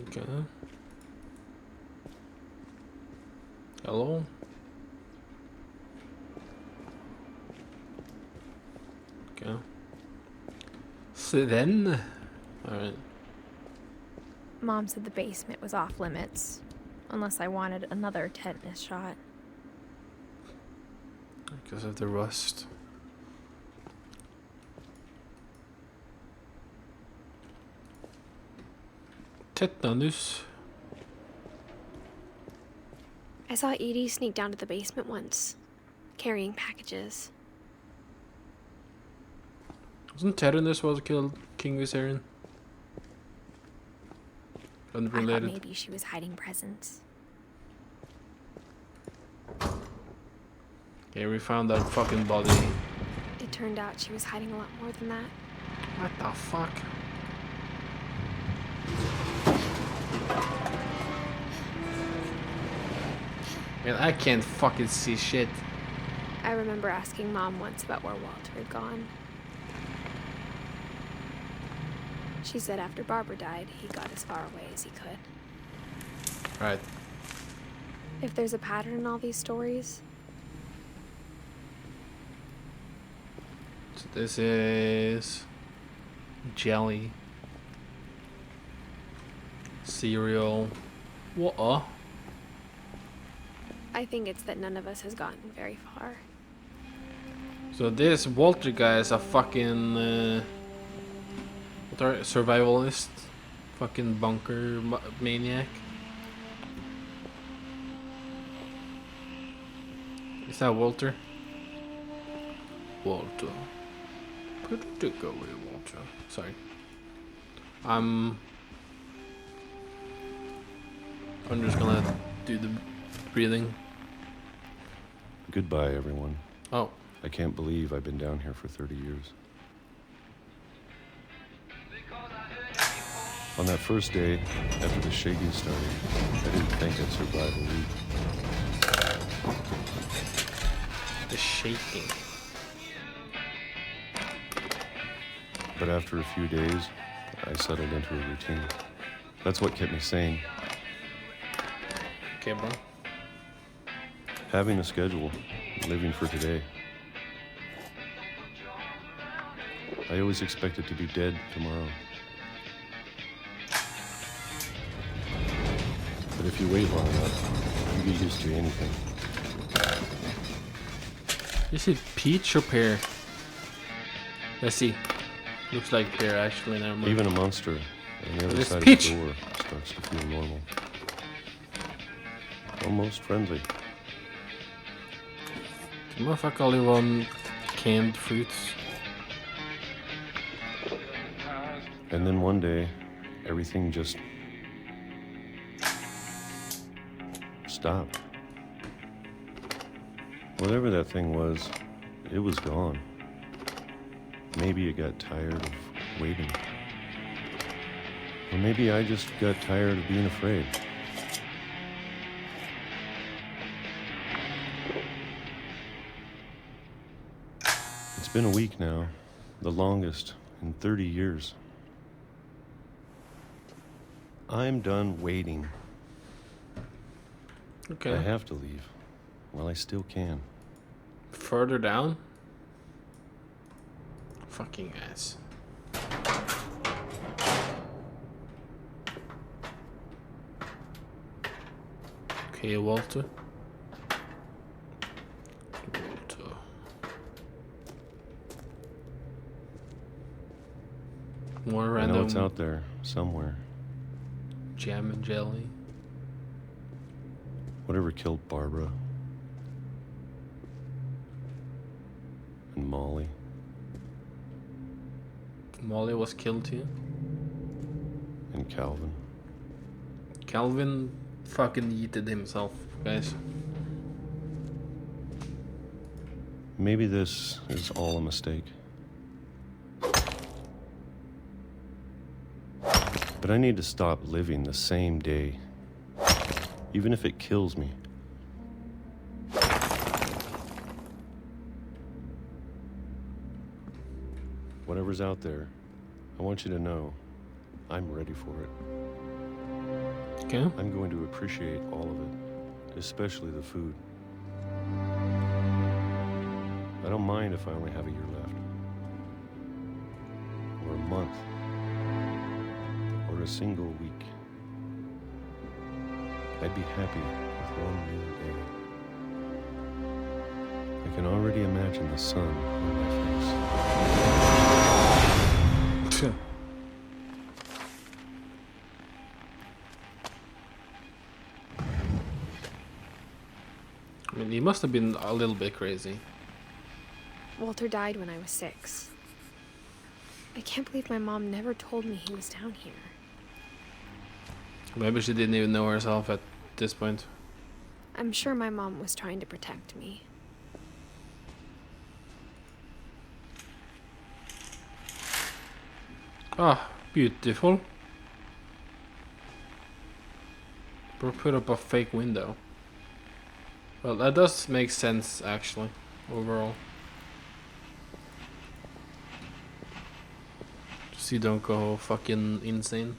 Okay. Hello? Okay. So then... Alright. Mom said the basement was off limits, unless I wanted another tetanus shot. Because of the rust. Tetanus. I saw Edie sneak down to the basement once, carrying packages. Wasn't tetanus what killed King Viserion? I Unrelated. thought maybe she was hiding presents. Okay, we found that fucking body. It turned out she was hiding a lot more than that. What the fuck? Man, I can't fucking see shit. I remember asking Mom once about where Walter had gone. She said after Barbara died, he got as far away as he could. Right. If there's a pattern in all these stories, So this is jelly, cereal. What? I think it's that none of us has gotten very far. So this Walter guy is a fucking survivalist, fucking bunker maniac. Is that Walter? Walter. Put it away, Walter. Sorry. I'm just gonna do the breathing. Goodbye, everyone. Oh. I can't believe I've been down here for 30 years. On that first day, after the shaking started, I didn't think I'd survive a week. The shaking. But after a few days, I settled into a routine. That's what kept me sane. Okay, bro. Having a schedule, living for today. I always expected to be dead tomorrow. But if you wait long enough, you get used to anything. Is it peach or pear? Let's see. Looks like pear, actually. Never mind. Even a monster on the other It's side peach. of the door starts to feel normal. Almost friendly. The motherfucker live on canned fruits. And then one day, everything just stopped. Whatever that thing was, it was gone. Maybe it got tired of waiting. Or maybe I just got tired of being afraid. been a week now, the longest in 30 years. I'm done waiting. Okay. I have to leave while I still can. Further down? Fucking ass. Okay, Walter. More I random know it's out there somewhere. jam and jelly. Whatever killed Barbara and Molly. Molly was killed too. And Calvin. Calvin fucking yeeted himself, guys. Maybe this is all a mistake. But I need to stop living the same day, even if it kills me. Whatever's out there, I want you to know I'm ready for it. Okay. I'm going to appreciate all of it, especially the food. I don't mind if I only have a year left, or a month, or a single week. I'd be happy with one new day. I can already imagine the sun on my face. I mean, he must have been a little bit crazy. Walter died when I was 6. I can't believe my mom never told me he was down here. Maybe she didn't even know herself at this point. I'm sure my mom was trying to protect me. Ah, beautiful. But put up a fake window. Well, that does make sense, actually, overall. Just so you don't go fucking insane.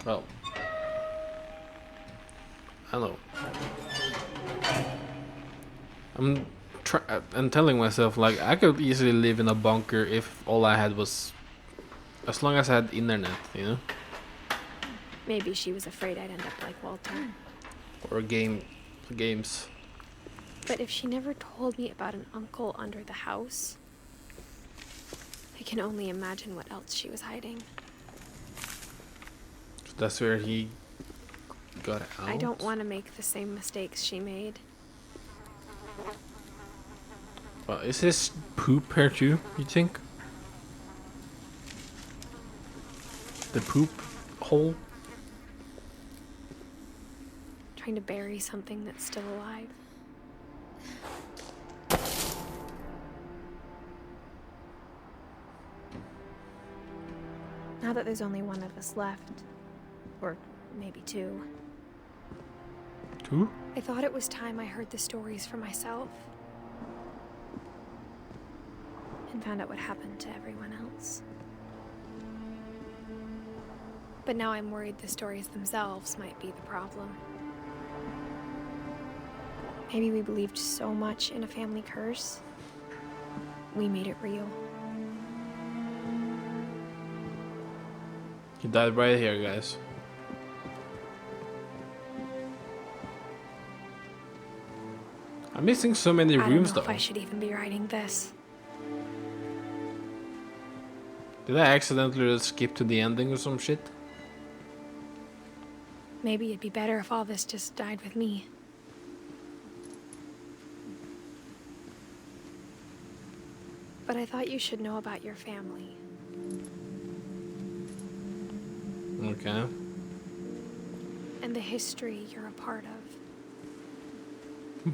Well, I don't know. I'm telling myself, like, I could easily live in a bunker if all I had was, as long as I had internet, you know? Maybe she was afraid I'd end up like Walter. Or games. But if she never told me about an uncle under the house, I can only imagine what else she was hiding. So that's where he got out. I don't want to make the same mistakes she made. Well, is his poop here too, you think? The poop hole? Trying to bury something that's still alive. Now that there's only one of us left, or maybe 2, 2? I thought it was time I heard the stories for myself. And found out what happened to everyone else. But now I'm worried the stories themselves might be the problem. Maybe we believed so much in a family curse, we made it real. He died right here, guys. I'm missing so many I rooms don't know though. if I should even be writing this. Did I accidentally skip to the ending or some shit? Maybe it'd be better if all this just died with me. But I thought you should know about your family. Okay. And the history you're a part of.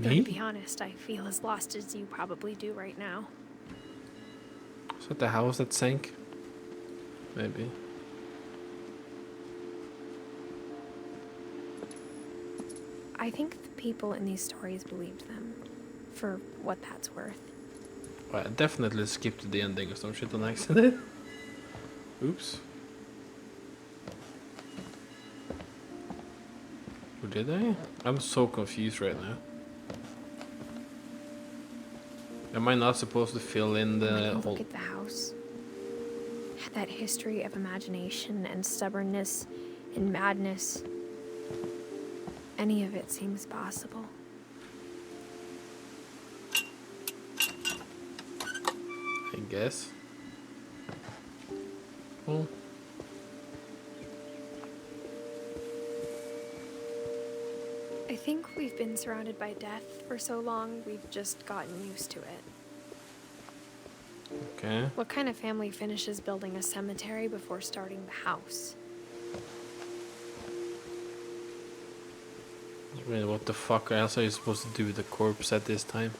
Though, Me? to be honest, I feel as lost as you probably do right now. Is that the house that sank? Maybe. I think the people in these stories believed them, for what that's worth. Well, I definitely skipped the ending or some shit on accident. Oops. Or did I? I'm so confused right now. Am I not supposed to fill in When the I whole... look at the house, that history of imagination and stubbornness and madness, any of it seems possible. I guess. Well... I think we've been surrounded by death for so long, we've just gotten used to it. Okay. What kind of family finishes building a cemetery before starting the house? I mean, what the fuck else are you supposed to do with the corpse at this time?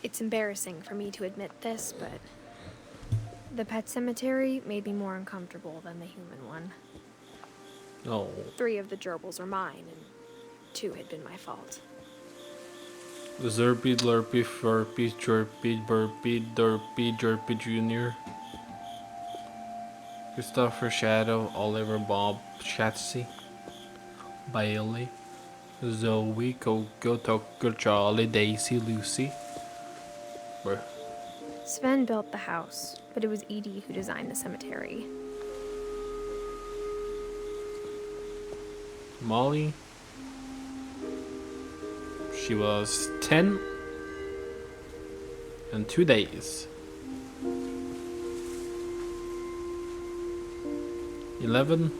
It's embarrassing for me to admit this, but the pet cemetery made me more uncomfortable than the human one. Oh. 3 of the gerbils are mine, and 2 had been my fault. Zerpy, Lurpy, Furpy, Chirpy, Burpy, Derpy, Jerpy Jr. Christopher, Shadow, Oliver, Bob, Shatsy, Bailey, Zoe, Coco, Tucker, Charlie, Daisy, Lucy. Bruh. Sven built the house, but it was Edie who designed the cemetery. Molly. She was 10 and 2 days. 11.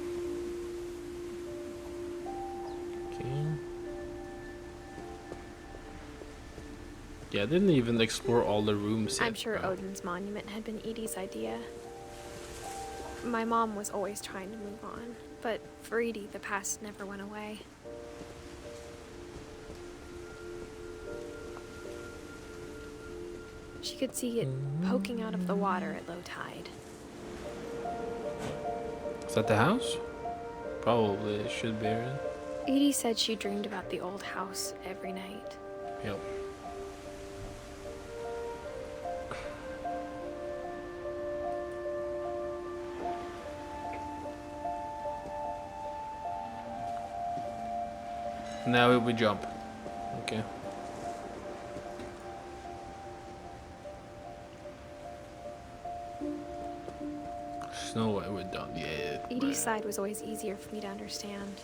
Okay. Yeah, I didn't even explore all the rooms yet. I'm sure Odin's monument had been Edie's idea. My mom was always trying to move on, but for Edie, the past never went away. She could see it poking out of the water at low tide. Is that the house? Probably it should be, right? Edie said she dreamed about the old house every night. Yep. Now we jump. Okay. There's no way we're done yet. Edie's side was always easier for me to understand.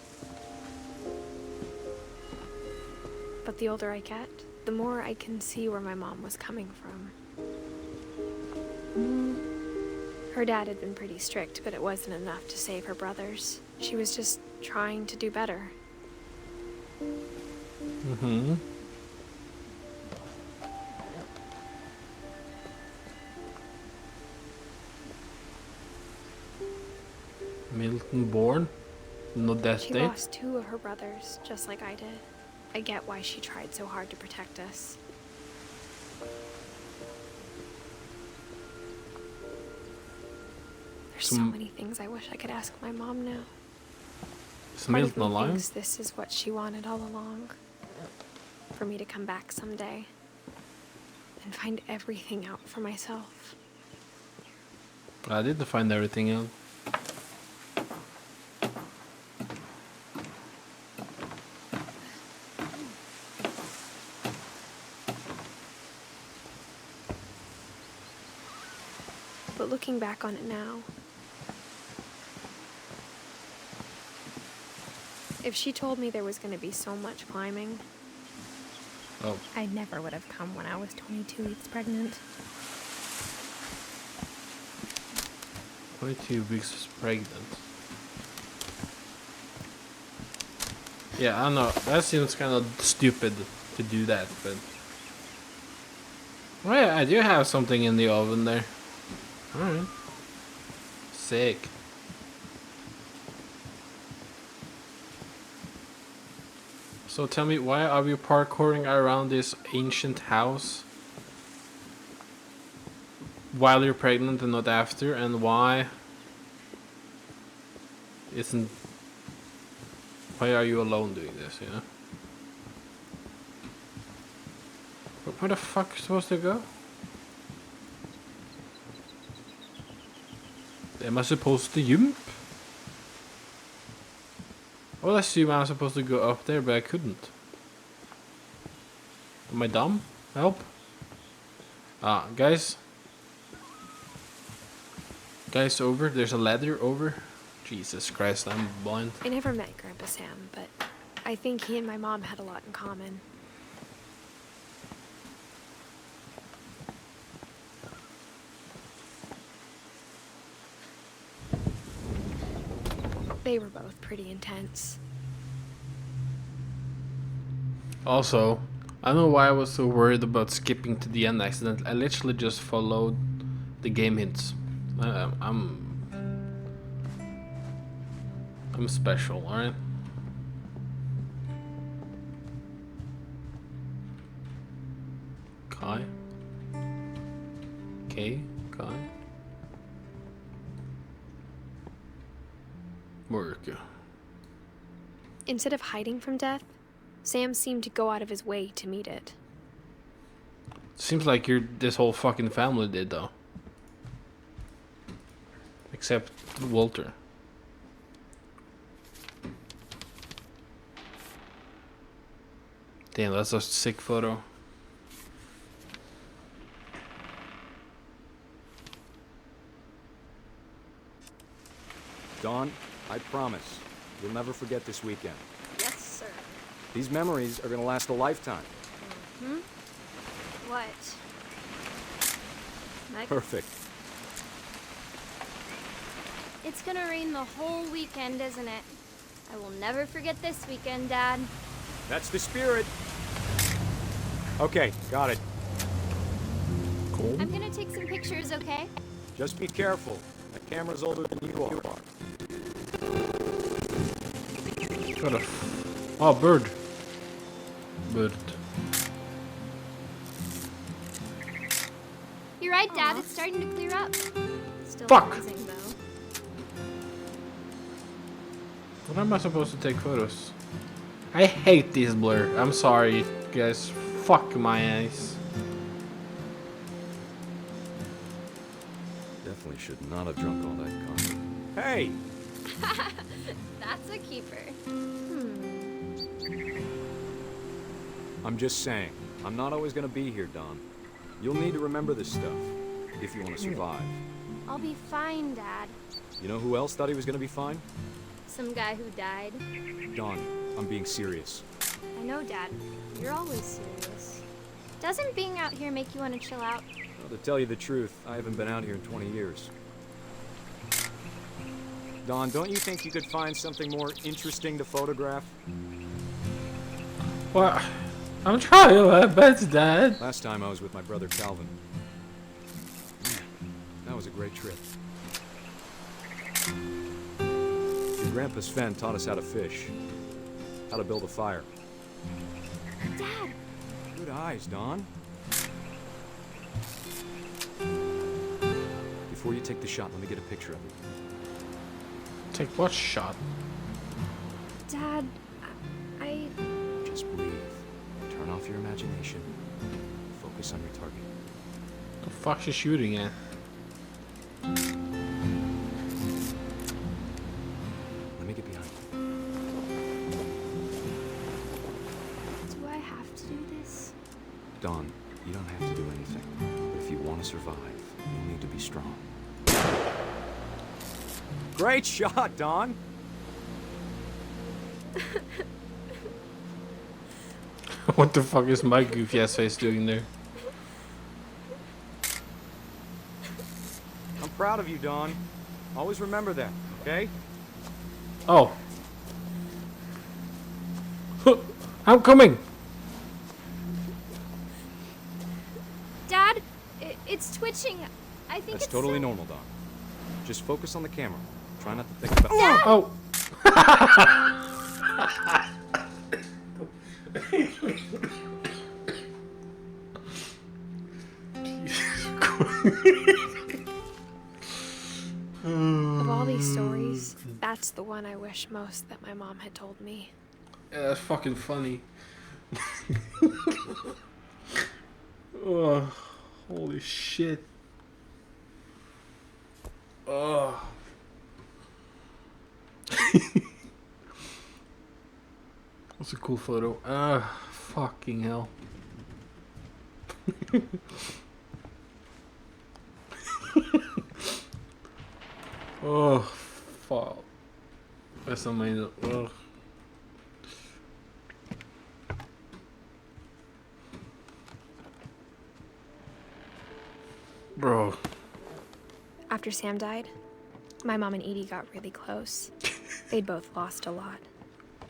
But the older I get, the more I can see where my mom was coming from. Her dad had been pretty strict, but it wasn't enough to save her brothers. She was just trying to do better. Mm-hmm. Milton born? No death She date? lost 2 of her brothers, just like I did. I get why she tried so hard to protect us. There's so many things I wish I could ask my mom now. Is Part of Milton me alive? thinks this is what she wanted all along. For me to come back someday and find everything out for myself. I didn't find everything out. But looking back on it now, if she told me there was going to be so much climbing, Oh. I never would have come when I was 22 weeks pregnant. 22 weeks pregnant. Yeah, I don't know. That seems kind of stupid to do that, but... Oh yeah, I do have something in the oven there. Alright. Sick. So tell me, why are we parkouring around this ancient house while you're pregnant and not after, and why are you alone doing this, you know? Where the fuck are you supposed to go? Am I supposed to jump? I would assume I was supposed to go up there, but I couldn't. Am I dumb? Help. Guys. Guys, over. There's a ladder over. Jesus Christ, I'm blind. I never met Grandpa Sam, but I think he and my mom had a lot in common. They were both pretty intense. Also, I don't know why I was so worried about skipping to the end accident. I literally just followed the game hints. I'm special, alright? Kai? Kai? Work. Instead of hiding from death, Sam seemed to go out of his way to meet it. Seems like this whole fucking family did, though. Except Walter. Damn, that's a sick photo. Dawn, I promise, you'll never forget this weekend. Yes, sir. These memories are gonna last a lifetime. What? Perfect. It's gonna rain the whole weekend, isn't it? I will never forget this weekend, Dad. That's the spirit. Okay, got it. Cool. I'm gonna take some pictures, okay? Just be careful. My camera's older than you are. What a oh, bird. Bird. You're right, Dad. It's starting to clear up. Still Fuck. freezing, though. What am I supposed to take photos? I hate these blur. I'm sorry, guys. Fuck my eyes. Definitely should not have drunk all that coffee. Hey! That's a keeper. I'm just saying, I'm not always gonna be here, Dawn. You'll need to remember this stuff, if you want to survive. I'll be fine, Dad. You know who else thought he was gonna be fine? Some guy who died. Dawn, I'm being serious. I know, Dad. You're always serious. Doesn't being out here make you want to chill out? Well, to tell you the truth, I haven't been out here in 20 years. Dawn, don't you think you could find something more interesting to photograph? What? I'm trying my best, Dad. Last time I was with my brother Calvin. Man, that was a great trip. Your grandpa Sven taught us how to fish, how to build a fire. Dad! Good eyes, Dawn. Before you take the shot, let me get a picture of it. Take what shot? Dad, I... Just breathe. Turn off your imagination. Focus on your target. The fuck's she shooting at? Let me get behind you. Do I have to do this? Dawn, you don't have to do anything. But if you want to survive, you need to be strong. Great shot, Dawn! What the fuck is my goofy ass face doing there? I'm proud of you, Dawn. Always remember that, okay? Oh. I'm coming! Dad, it's twitching. I think That's it's totally so- normal, Dawn. Just focus on the camera. Try not to think about... Oh! Of all these stories, that's the one I wish most that my mom had told me. Yeah, that's fucking funny. Oh, holy shit. Oh, cool photo. Fucking hell. Oh, fuck. That's amazing. Ugh. Bro. After Sam died, my mom and Edie got really close. They'd both lost a lot.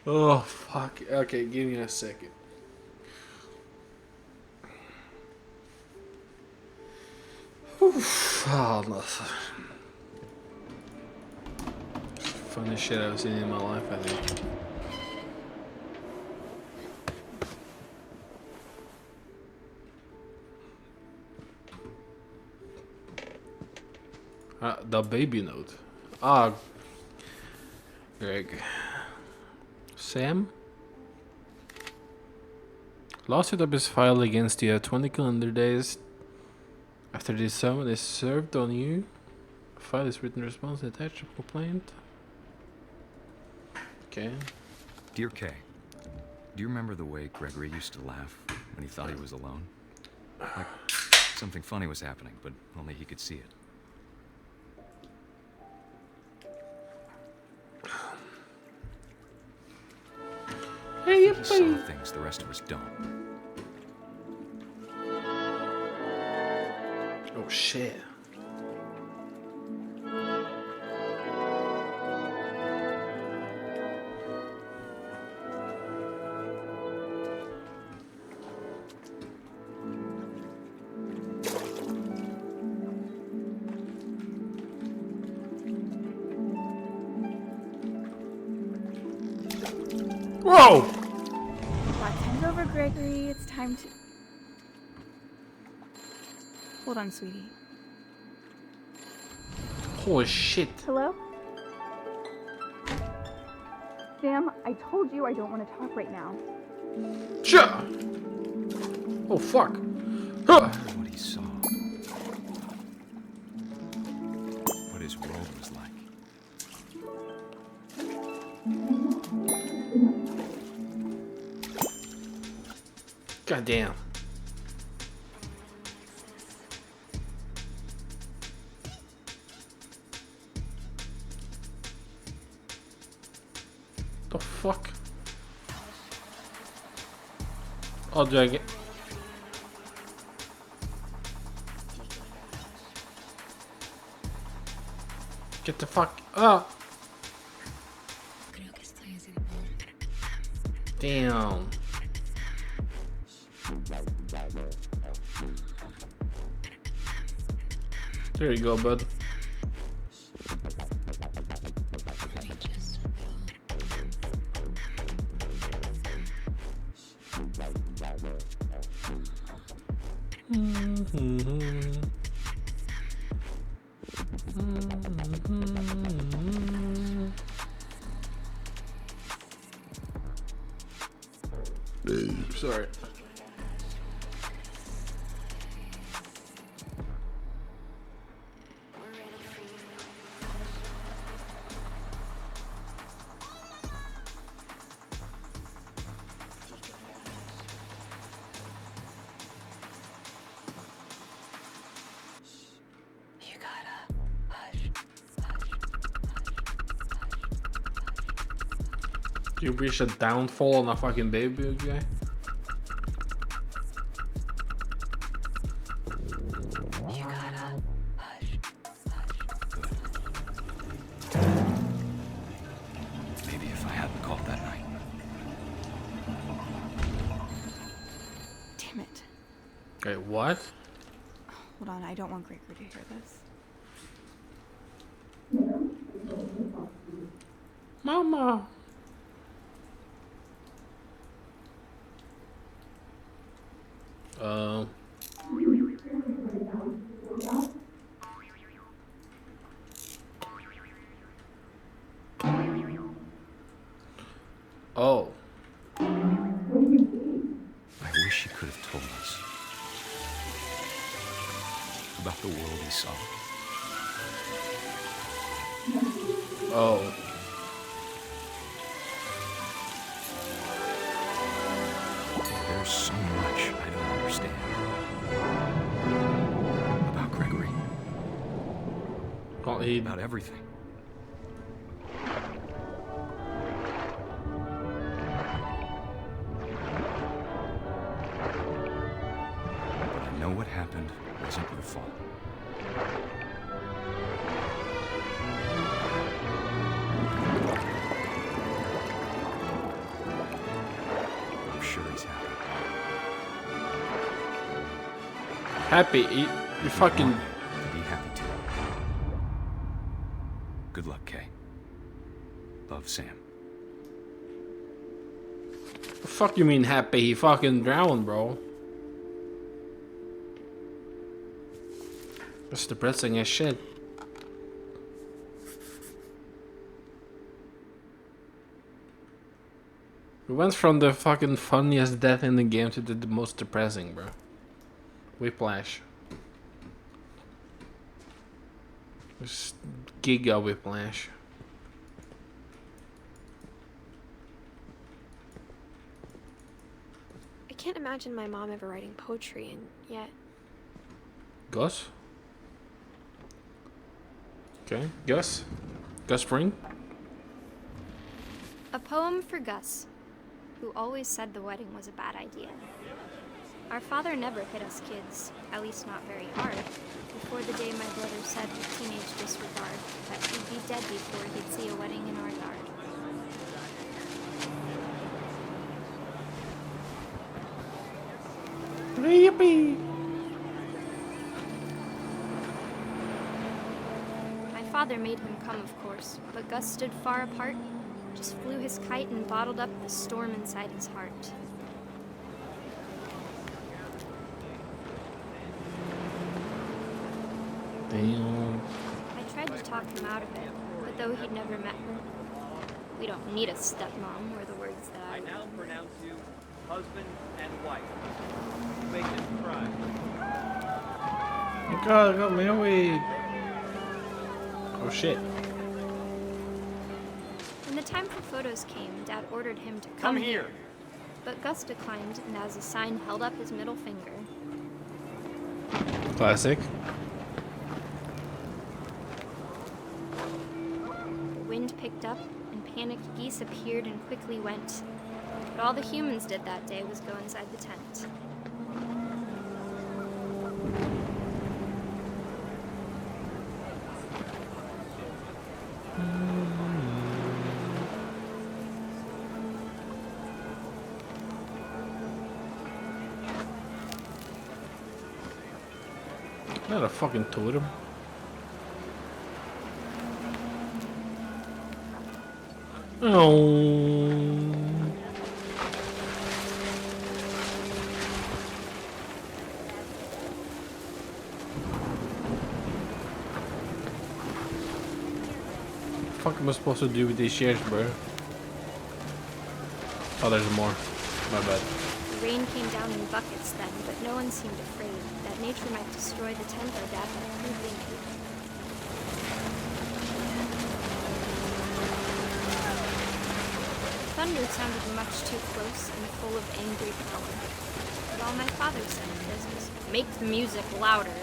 Oh, fuck. Okay, give me a second. Oof. Oh, no. Funniest shit I've seen in my life, I think. The baby note. Ah, Greg. Sam? Lawsuit up is filed against you at 20 calendar days after this summon is served on you. File is written response attached to complaint. Okay. Dear Kay, do you remember the way Gregory used to laugh when he thought he was alone? Like something funny was happening, but only he could see it. Hey, He saw things the rest of us don't. Oh shit. Whoa! That time's over, Gregory. It's time to... Hold on, sweetie. Holy shit. Hello? Sam, I told you I don't want to talk right now. Sure. Oh fuck. Huh. What he saw. What his world was like. God damn. The fuck? Oh, do I get... Get the fuck up! Damn. There you go, bud. Sorry. You wish a downfall on a fucking baby guy? Maybe if I hadn't called that night. Damn it. Okay, what? Hold on, I don't want Gregory to hear this. Mama. Oh. I wish he could have told us about the world he saw. Oh. so much I don't understand. About Gregory. Well, he... About everything. But I know what happened wasn't your fault. I'm sure he's happy. Happy? You fucking... To be happy too. Good luck, Kay. Love, Sam. The fuck you mean happy? He fucking drowned, bro. That's depressing as shit. We went from the fucking funniest death in the game to the most depressing, bro. Whiplash. Just giga whiplash. I can't imagine my mom ever writing poetry, and yet... Gus? Okay, Gus? Gus Spring? A poem for Gus, who always said the wedding was a bad idea. Our father never hit us kids, at least not very hard, before the day my brother said with teenage disregard that he'd be dead before he'd see a wedding in our yard. Yippee! My father made him come, of course, but Gus stood far apart, just flew his kite and bottled up the storm inside his heart. Damn. I tried to talk him out of it, but though he'd never met her, we don't need a stepmom, were the words that I now pronounce you husband and wife. Make them cry. Oh god, I got married. Oh shit. When the time for photos came, Dad ordered him to Come here. But Gus declined and as a sign held up his middle finger. Classic. The wind picked up and panicked geese appeared and quickly went. But all the humans did that day was go inside the tent. Not a fucking totem. Oh. What the fuck am I supposed to do with these shares, bro? Oh, there's more. My bad. The rain came down in buckets then, but no one seemed afraid that nature might destroy the tent our dad had crudely made. The thunder sounded much too close and full of angry power. But all my father said was, make the music louder.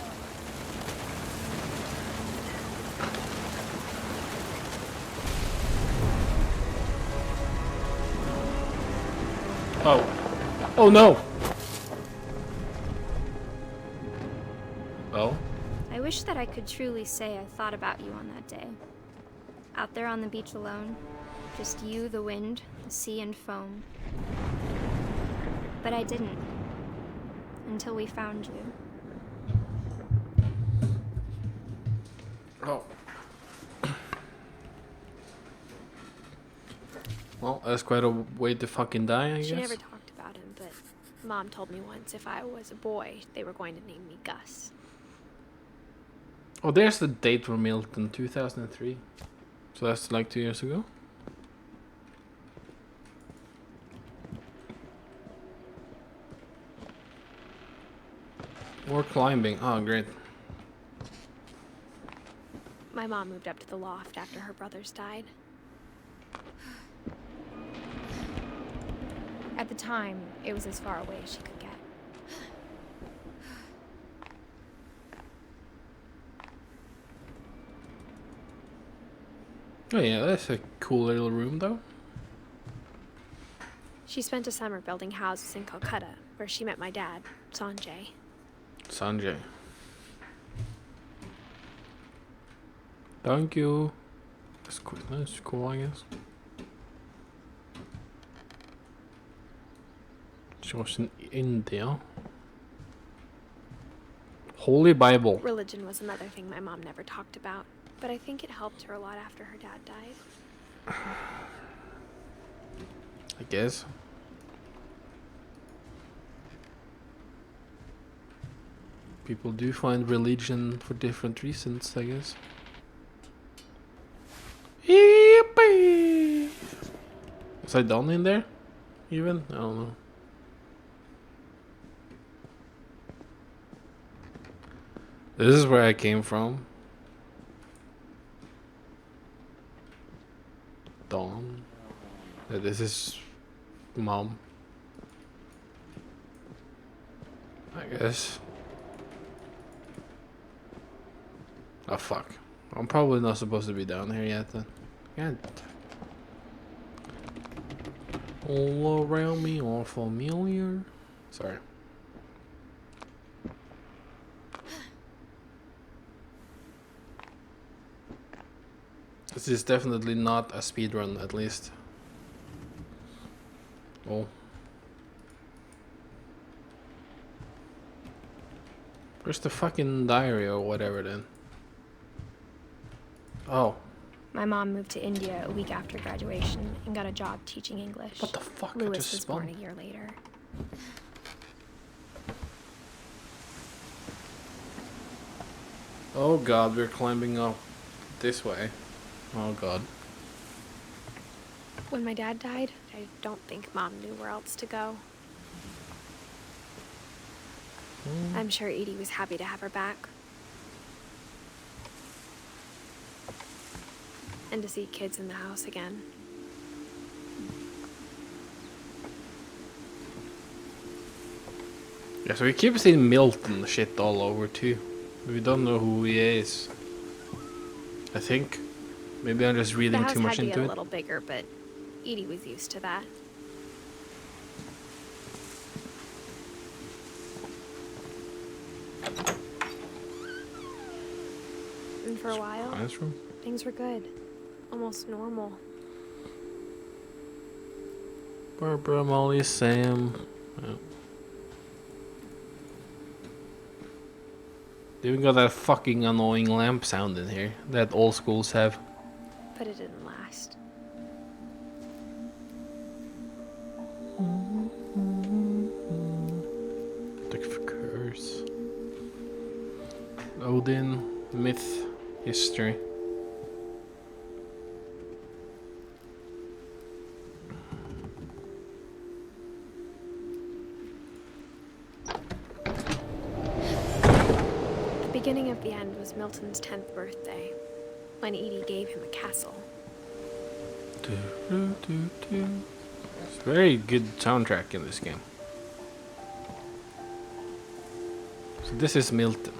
Oh. Oh no! Well? I wish that I could truly say I thought about you on that day. Out there on the beach alone, just you, the wind, the sea, and foam. But I didn't. Until we found you. Oh. Well, that's quite a way to fucking die, I guess. She never talked about him, but Mom told me once if I was a boy, they were going to name me Gus. Oh, there's the date for Milton, 2003. So that's like 2 years ago? More climbing. Oh, great. My mom moved up to the loft after her brothers died. I At the time, it was as far away as she could get. Oh yeah, that's a cool little room though. She spent a summer building houses in Calcutta, where she met my dad, Sanjay. Sanjay. Thank you. That's cool. That's cool, I guess. She was in India. Holy Bible. Religion was another thing my mom never talked about, but I think it helped her a lot after her dad died. I guess. People do find religion for different reasons, I guess. Yippee! Was I done in there? Even? I don't know. This is where I came from. Dawn. This is Mom. I guess. Oh fuck. I'm probably not supposed to be down here yet then. God. All around me all familiar. Sorry. This is definitely not a speedrun, at least. Oh. Where's the fucking diary or whatever then? Oh. My mom moved to India a week after graduation and got a job teaching English. What the fuck? Lewis was born a year later. Oh god, we're climbing up this way. Oh god. When my dad died, I don't think Mom knew where else to go. I'm sure Edie was happy to have her back. And to see kids in the house again. Yeah, so we keep seeing Milton shit all over too. We don't know who he is. I think. Maybe I'm just reading too much The house had to into get it. a little bigger, but Edie was used to that. And for a while, Classroom? things were good. Almost normal. Barbara, Molly, Sam. Oh. They even got that fucking annoying lamp sound in here that all schools have. But it didn't last. The curse. Odin, myth, history. The beginning of the end was Milton's 10th birthday, when Edie gave him a castle. It's a very good soundtrack in this game. So this is Milton.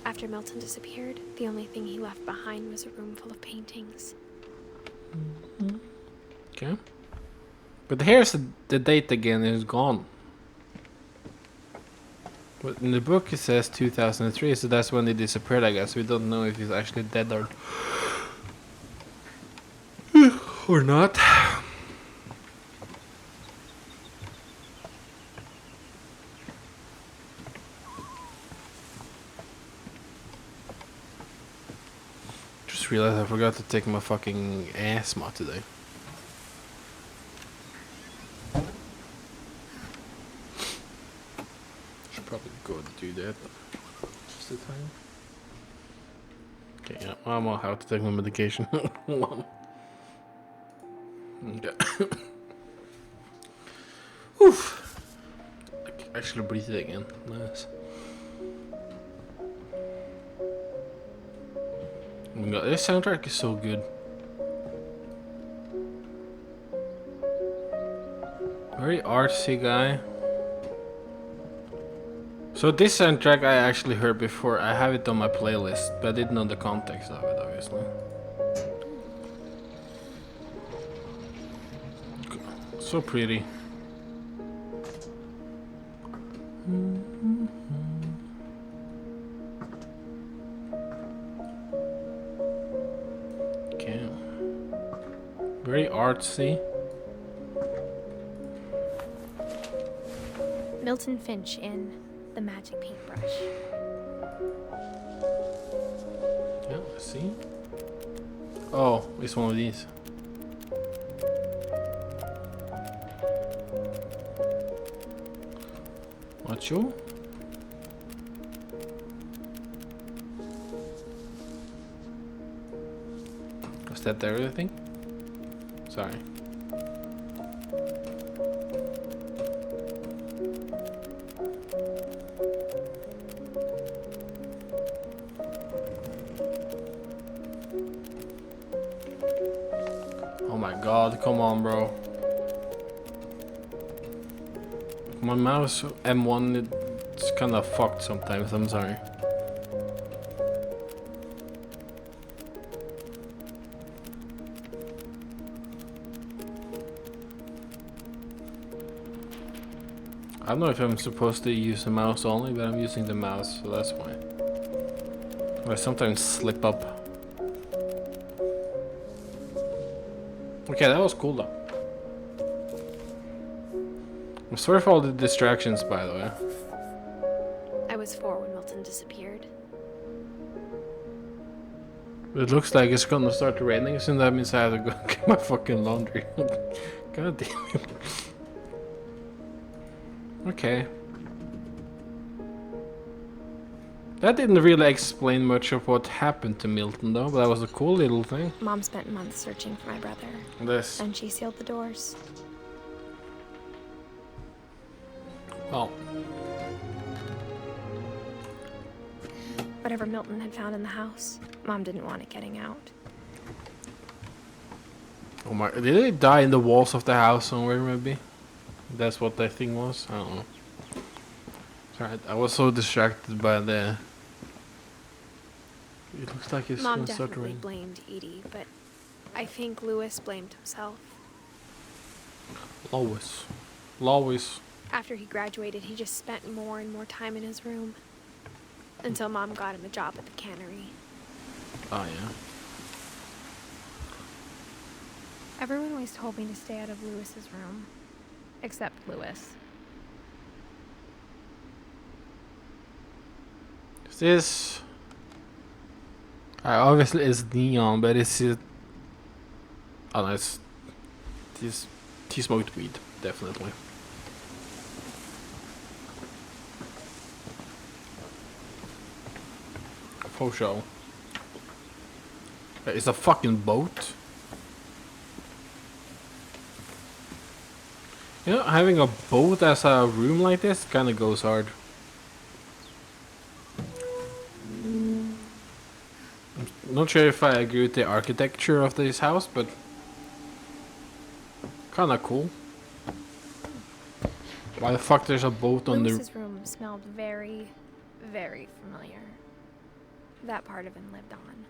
After Milton disappeared, the only thing he left behind was a room full of paintings. Okay. But here's the date again, it's gone. But in the book it says 2003, so that's when he disappeared, I guess. We don't know if he's actually dead or not. Just realized I forgot to take my fucking asthma today. Should probably go and do that. Just the time. Okay, yeah, I'm gonna have to take my medication. Hold on. Okay. Oof. I can actually breathe again. Nice. Oh my god, this soundtrack is so good. Very artsy guy. So this soundtrack I actually heard before. I have it on my playlist, but I didn't know the context of it, obviously. So pretty. Okay. Very artsy. Milton Finch in The Magic Paintbrush. Yeah, let's see. Oh, it's one of these. What you? Was that everything? Sorry. Oh my god, come on, bro. My mouse M1, it's kind of fucked sometimes, I'm sorry. I don't know if I'm supposed to use the mouse only, but I'm using the mouse, so that's why. I sometimes slip up. Okay, that was cool though. I'm sorry for all the distractions, by the way. I was 4 when Milton disappeared. It looks like it's gonna start raining soon. That means I have to go get my fucking laundry. God damn it. Okay. That didn't really explain much of what happened to Milton though, but that was a cool little thing. Mom spent months searching for my brother. This. And she sealed the doors. Well. Whatever Milton had found in the house, Mom didn't want it getting out. Oh my, did they die in the walls of the house somewhere maybe? That's what that thing was? I don't know. Sorry, I was so distracted by the... It looks like it's Mom gonna start definitely raining. blamed Edie, but I think Lewis blamed himself. Lois. After he graduated, he just spent more and more time in his room. Until Mom got him a job at the cannery. Oh yeah. Everyone always told me to stay out of Lewis's room. Except Lewis. This obviously it's neon, but it's oh no, it's he smoked weed, definitely. For sure. It's a fucking boat. You know, having a boat as a room like this kind of goes hard. I'm not sure if I agree with the architecture of this house, but kind of cool. Why the fuck there's a boat on Lewis's room smelled very, very familiar. That part of him lived on.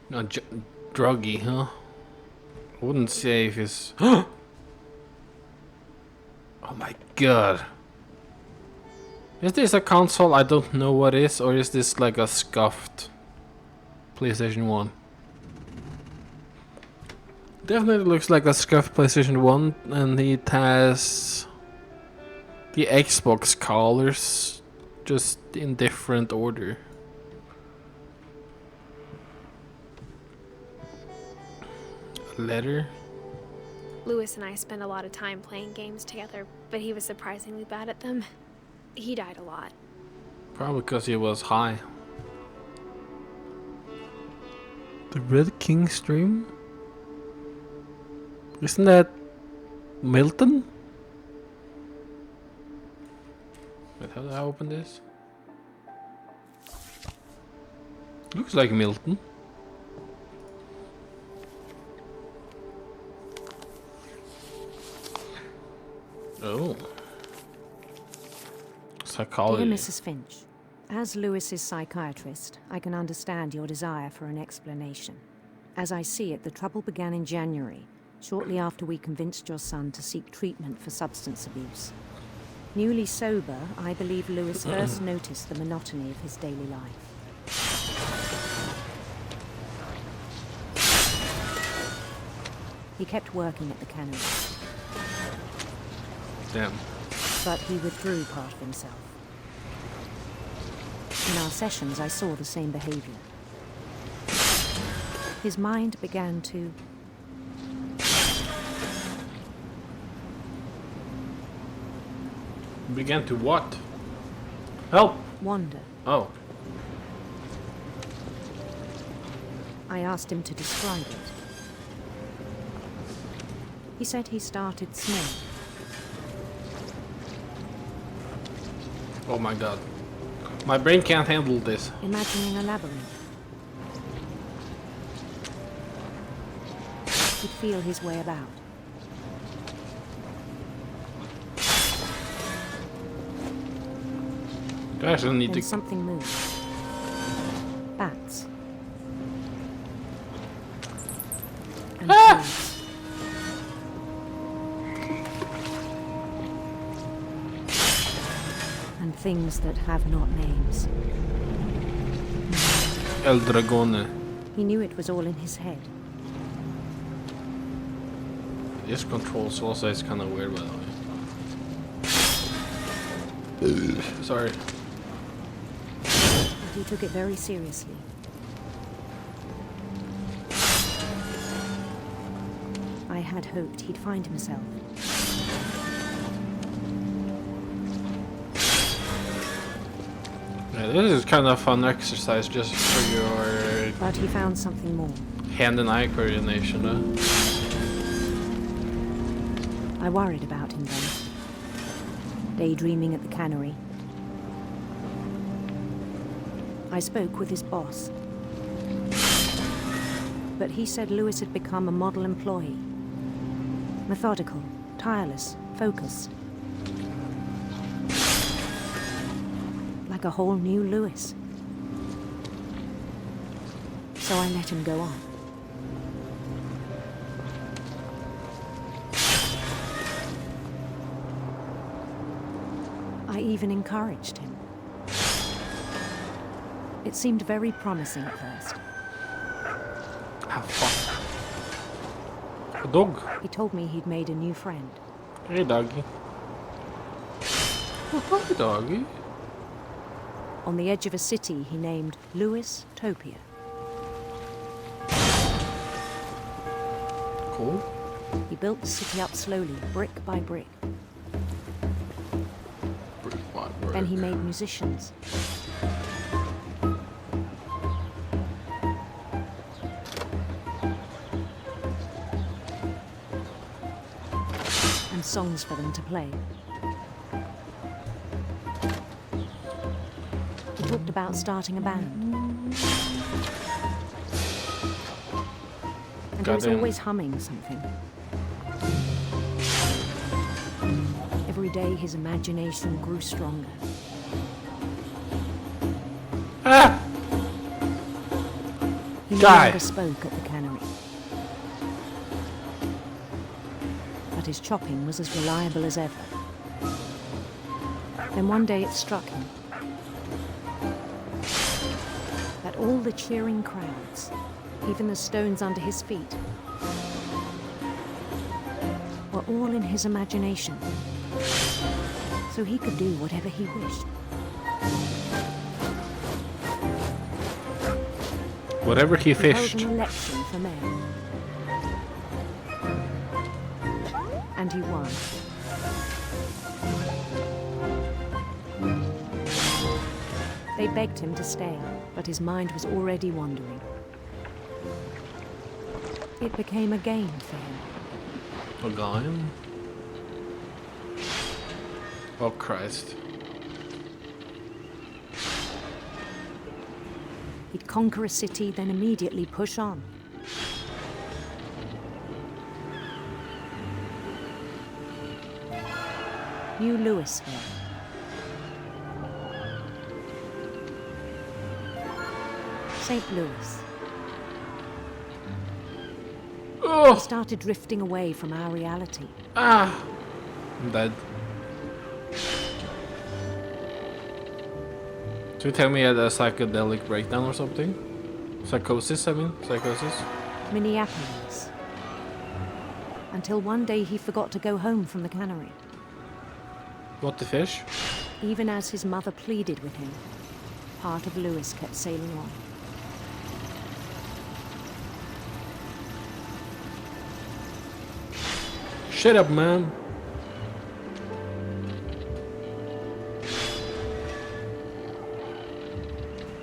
No, druggy, huh? I wouldn't say if it's... Oh my god. Is this a console I don't know what is, or is this like a scuffed PlayStation 1? Definitely looks like a scuffed PlayStation 1, and it has the Xbox colors just in different order. Letter. Lewis and I spent a lot of time playing games together, but he was surprisingly bad at them. He died a lot. Probably because he was high. The Red King stream? Isn't that Milton? Wait, how do I open this? Looks like Milton. Oh. Dear Psychology. Mrs. Finch, as Lewis's psychiatrist, I can understand your desire for an explanation. As I see it, the trouble began in January, shortly after we convinced your son to seek treatment for substance abuse. Newly sober, I believe Lewis first noticed the monotony of his daily life. He kept working at the cannery. Damn. But he withdrew part of himself. In our sessions, I saw the same behavior. His mind began to Began to what? Help! wander. Oh. I asked him to describe it. He said he started small. Oh my god. My brain can't handle this. Imagining a labyrinth. He'd feel his way about. Guys, I need Then to. something moved. Bats. And trees. And things that have not names. El Dragone. He knew it was all in his head. This controls also is kind of weird, by the way. Sorry. But he took it very seriously. I had hoped he'd find himself. Yeah, this is kind of fun exercise just for your But he found something more. hand and eye coordination, I worried about him then. Daydreaming at the cannery. I spoke with his boss. But he said Lewis had become a model employee. Methodical, tireless, focused. Like a whole new Lewis. So I let him go on. I even encouraged him. It seemed very promising at first. Ah, fuck. A dog. He told me he'd made a new friend. Hey, doggy. Oh, hi, doggy. On the edge of a city he named Lewis Topia. Cool. He built the city up slowly, brick by brick. Then he made musicians. And songs for them to play. He talked about starting a band. And he was Goddamn. always humming something. Every day his imagination grew stronger. Ah! He no Die. longer spoke at the cannery. But his chopping was as reliable as ever. Then one day it struck him that all the cheering crowds, even the stones under his feet, were all in his imagination. So he could do whatever he wished. Whatever he He held fished. an election for mayor. And he won. They begged him to stay, but his mind was already wandering. It became a game for him. A game? Oh, Christ. He'd conquer a city, then immediately push on. New Louisville. St. Louis. Oh! We started drifting away from our reality. Ah! I'm dead. So you tell me you had a psychedelic breakdown or something? Psychosis, I mean? Psychosis? Minneapolis. Until one day he forgot to go home from the cannery. What, the fish? Even as his mother pleaded with him, part of Louis kept sailing on. Shut up, man.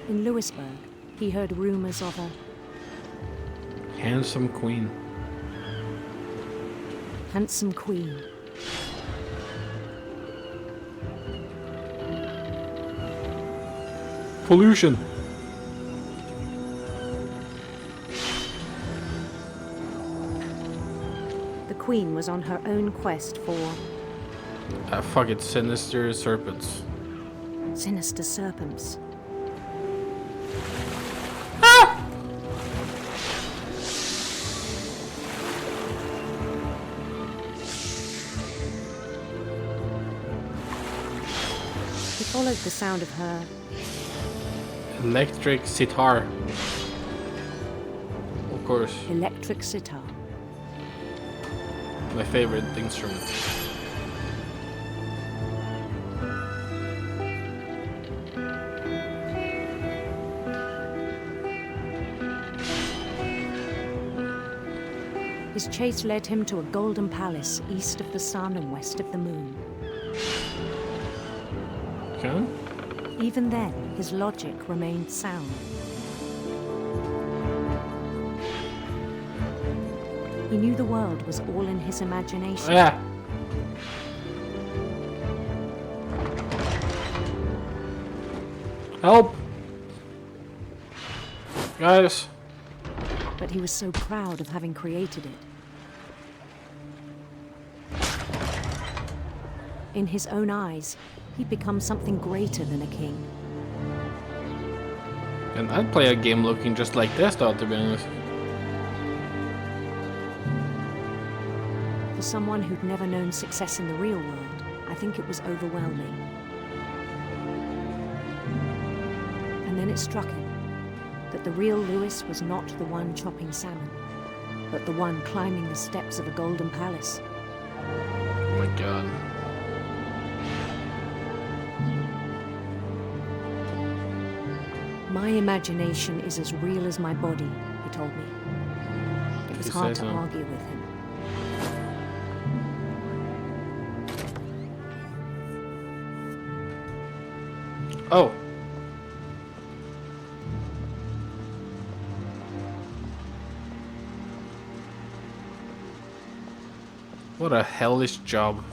In Louisburg, he heard rumors of a Handsome queen. handsome queen. Pollution. The queen was on her own quest for Fuck it, sinister serpents. sinister serpents. He followed the sound of her Electric sitar. Of course, electric sitar. my favorite instrument. His chase led him to a golden palace east of the sun and west of the moon. Okay. Even then, his logic remained sound. He knew the world was all in his imagination. Yeah. Help! Guys. But he was so proud of having created it. In his own eyes, he'd become something greater than a king. And I'd play a game looking just like this, though, to be honest. For someone who'd never known success in the real world, I think it was overwhelming. And then it struck him that the real Louis was not the one chopping salmon, but the one climbing the steps of a golden palace. Oh my god. My imagination is as real as my body, he told me. It was You hard say to so. argue with him. Oh. What a hellish job.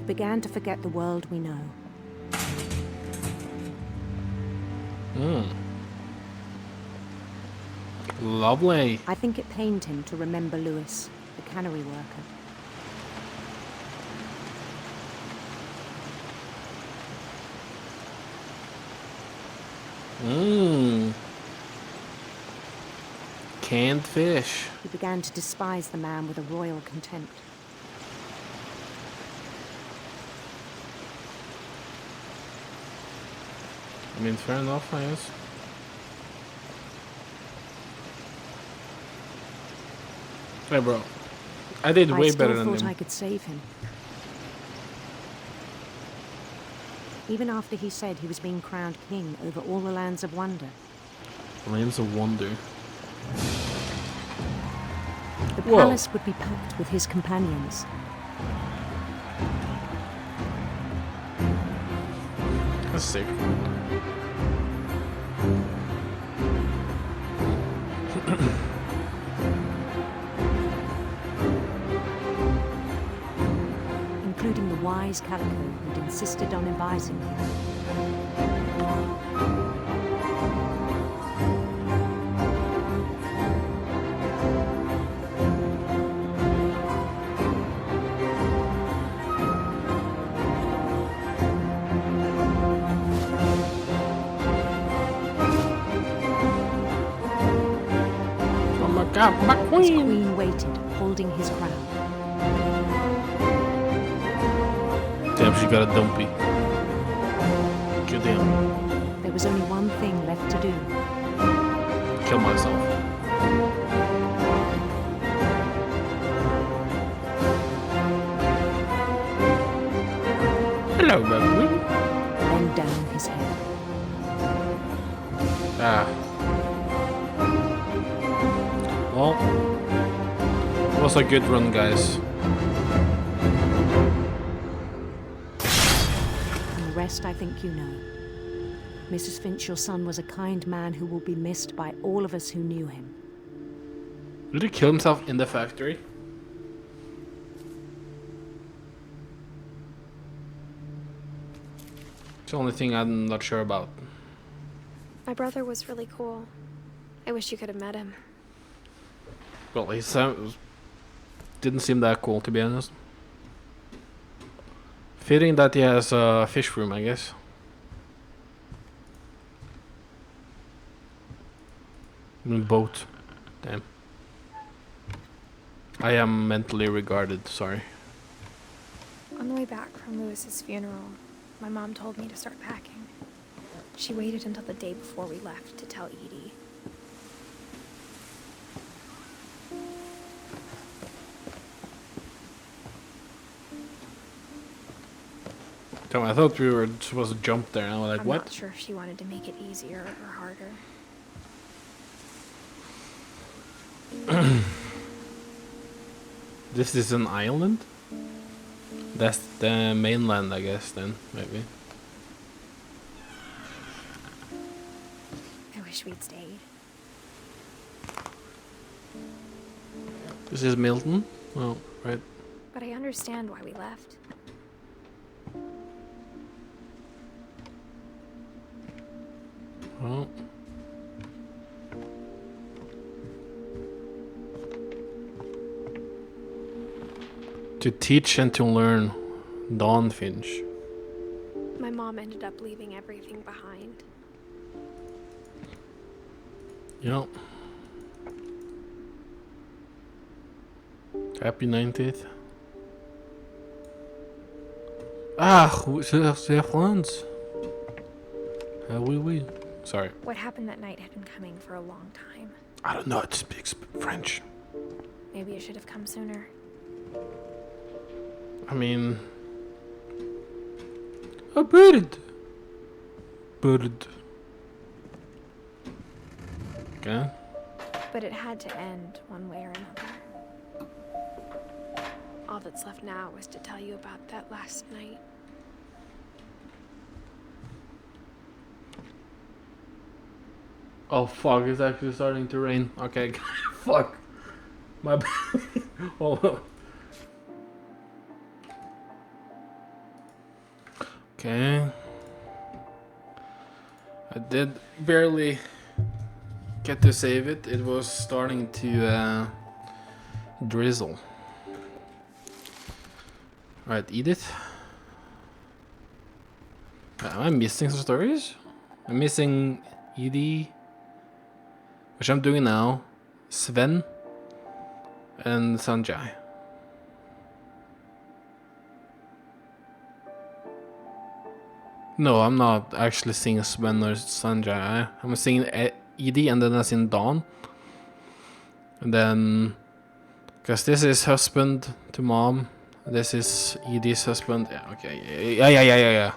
He began to forget the world we know. Lovely. I think it pained him to remember Louis, the cannery worker. Canned fish. He began to despise the man with a royal contempt. I mean, fair enough, I guess. Hey, bro. I did way better than I him. still thought I could save him. Even after he said he was being crowned king over all the lands of wonder. Lands of Wonder. The Whoa. palace would be packed with his companions. That's sick. Including the wise Calico who'd insisted on advising him. my His queen! queen waited, holding his crown. Damn, she got a dumpy. Good damn. There was only one thing left to do. Kill myself. Hello, my queen. Then down his head. Ah. Well, it was a good run, guys. And the rest I think you know. Mrs. Finch, your son was a kind man who will be missed by all of us who knew him. Did he kill himself in the factory? It's the only thing I'm not sure about. My brother was really cool. I wish you could have met him. Well, he didn't seem that cool, to be honest. Fitting that he has a fish room, I guess. Boat. Damn. I am mentally regarded, sorry. On the way back from Lewis's funeral, my mom told me to start packing. She waited until the day before we left to tell Edie. Damn, I thought we were supposed to jump there, and I was like, I'm what? not sure if she wanted to make it easier or harder. This is an island? That's the mainland, I guess, then, maybe. I wish we'd stayed. This is Milton? Oh, right. But I understand why we left. Well. To teach and to learn. Dawn Finch. My mom ended up leaving everything behind. Yep. Happy 90th. Ah, c'est France. Oui. Sorry. What happened that night had been coming for a long time. I don't know, it speaks French. Maybe it should have come sooner. I mean... A bird. Bird. Okay. But it had to end one way or another. All that's left now is to tell you about that last night. Oh fuck, it's actually starting to rain. Okay, fuck. My bad. Hold on. Okay. I did barely get to save it. It was starting to drizzle. Alright, Edith. Am I missing some stories? I'm missing Edie, which I'm doing now, Sven, and Sanjay. No, I'm not actually seeing Sven or Sanjay. I'm seeing Edie, and then I seen Dawn. And then, because this is husband to mom, this is Edie's husband. Yeah, okay, yeah.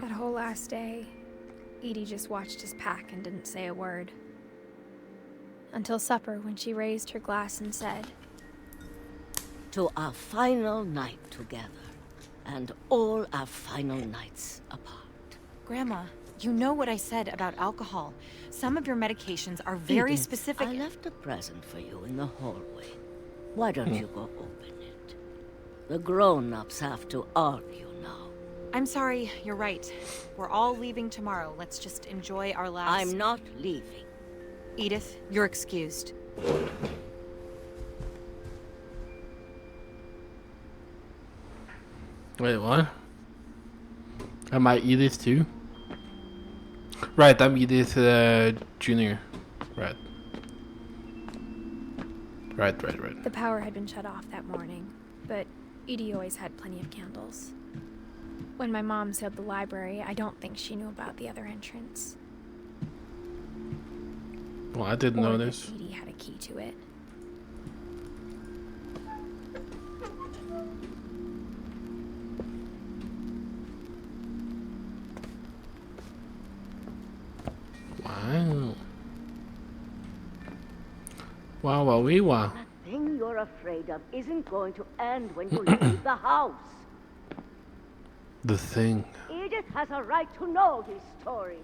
That whole last day, Edie just watched us pack and didn't say a word. Until supper, when she raised her glass and said, "To our final night together, and all our final nights apart." Grandma, you know what I said about alcohol. Some of your medications are very Edith, specific. I left a present for you in the hallway. Why don't you go open it? The grown-ups have to argue now. I'm sorry, you're right. We're all leaving tomorrow. Let's just enjoy our last... I'm not leaving. Edith, you're excused. Wait, what? Am I Edith too? Right, I'm Edith Junior. Right. Right. The power had been shut off that morning, but Edie always had plenty of candles. When my mom sealed the library, I don't think she knew about the other entrance. Well, I didn't know this. Edie had a key to it. Wow. Wow. The thing you're afraid of isn't going to end when you leave the house. The thing. Edith has a right to know these stories.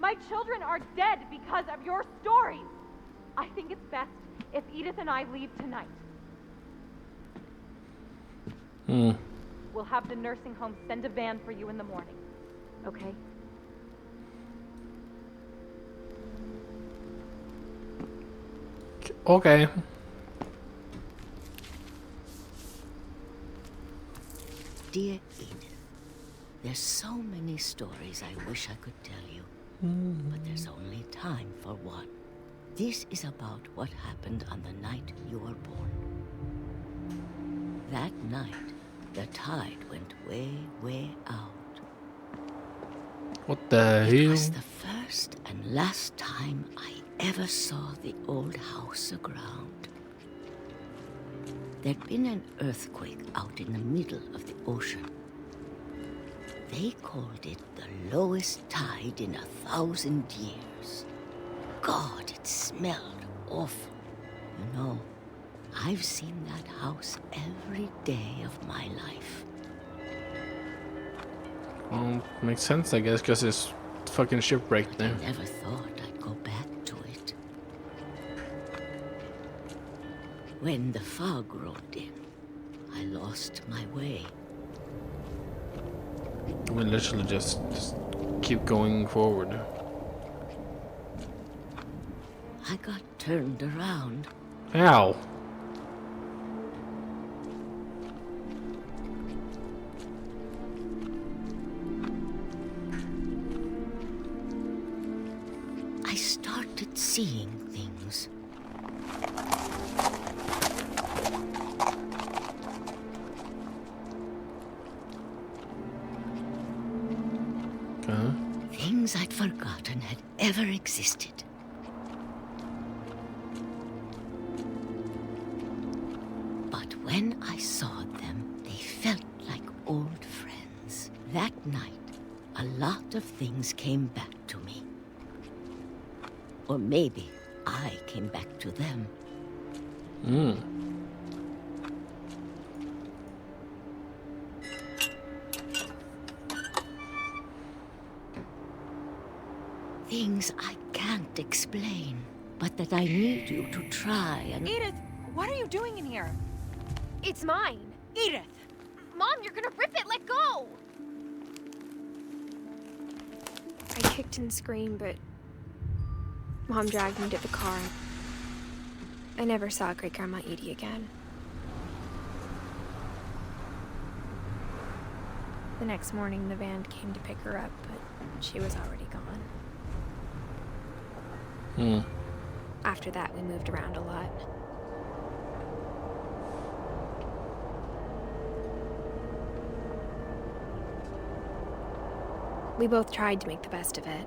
My children are dead because of your stories. I think it's best if Edith and I leave tonight. We'll have the nursing home send a van for you in the morning. Okay? Okay. Dear Edith, there's so many stories I wish I could tell you, but there's only time for one. This is about what happened on the night you were born. That night, the tide went way out. What the It hell? was the first and last time I ever saw the old house aground. There'd been an earthquake out in the middle of the ocean. They called it the lowest tide in 1,000 years. God, it smelled awful. You know, I've seen that house every day of my life. Well, makes sense, I guess, because it's fucking shipwrecked there. I never thought I'd go back to it. When the fog rolled in, I lost my way. We literally just keep going forward. I got turned around. Ow. I started seeing things. Things I'd forgotten had ever existed. But when I saw them, they felt like old friends. That night, a lot of things came back to me. Or maybe I came back to them. Things I can't explain, but that I need you to try and... Edith, what are you doing in here? It's mine. Edith! Mom, you're gonna rip it! Let go! I kicked and screamed, but Mom dragged me to the car. I never saw Great-Grandma Edie again. The next morning, the van came to pick her up, but she was already gone. After that, we moved around a lot. We both tried to make the best of it.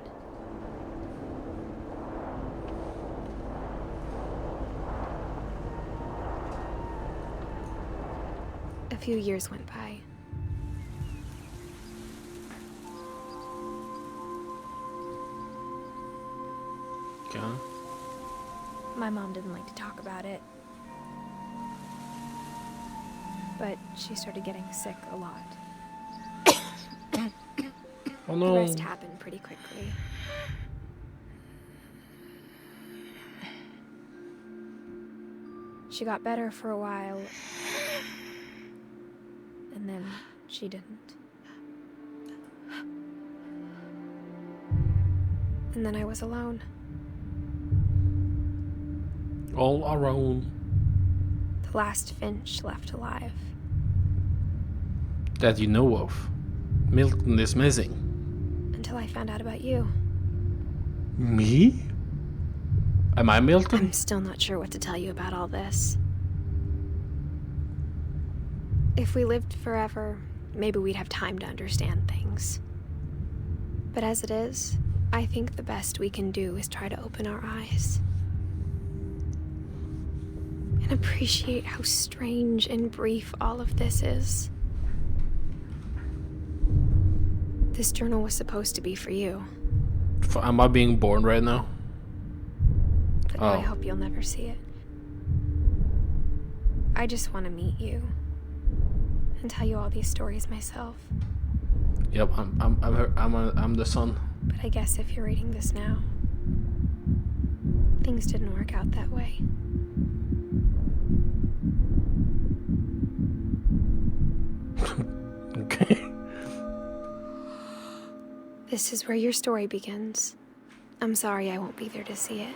A few years went by. My mom didn't like to talk about it. But she started getting sick a lot. Oh no. The rest happened pretty quickly. She got better for a while. And then she didn't. And then I was alone. All around. The last Finch left alive. That you know of. Milton is missing. Until I found out about you. Me? Am I Milton? I'm still not sure what to tell you about all this. If we lived forever, maybe we'd have time to understand things. But as it is, I think the best we can do is try to open our eyes. And appreciate how strange and brief all of this is. This journal was supposed to be for you. Am I being born right now? But now I hope you'll never see it. I just want to meet you. And tell you all these stories myself. Yep, I'm the son. But I guess if you're reading this now, things didn't work out that way. Okay. This is where your story begins. I'm sorry I won't be there to see it.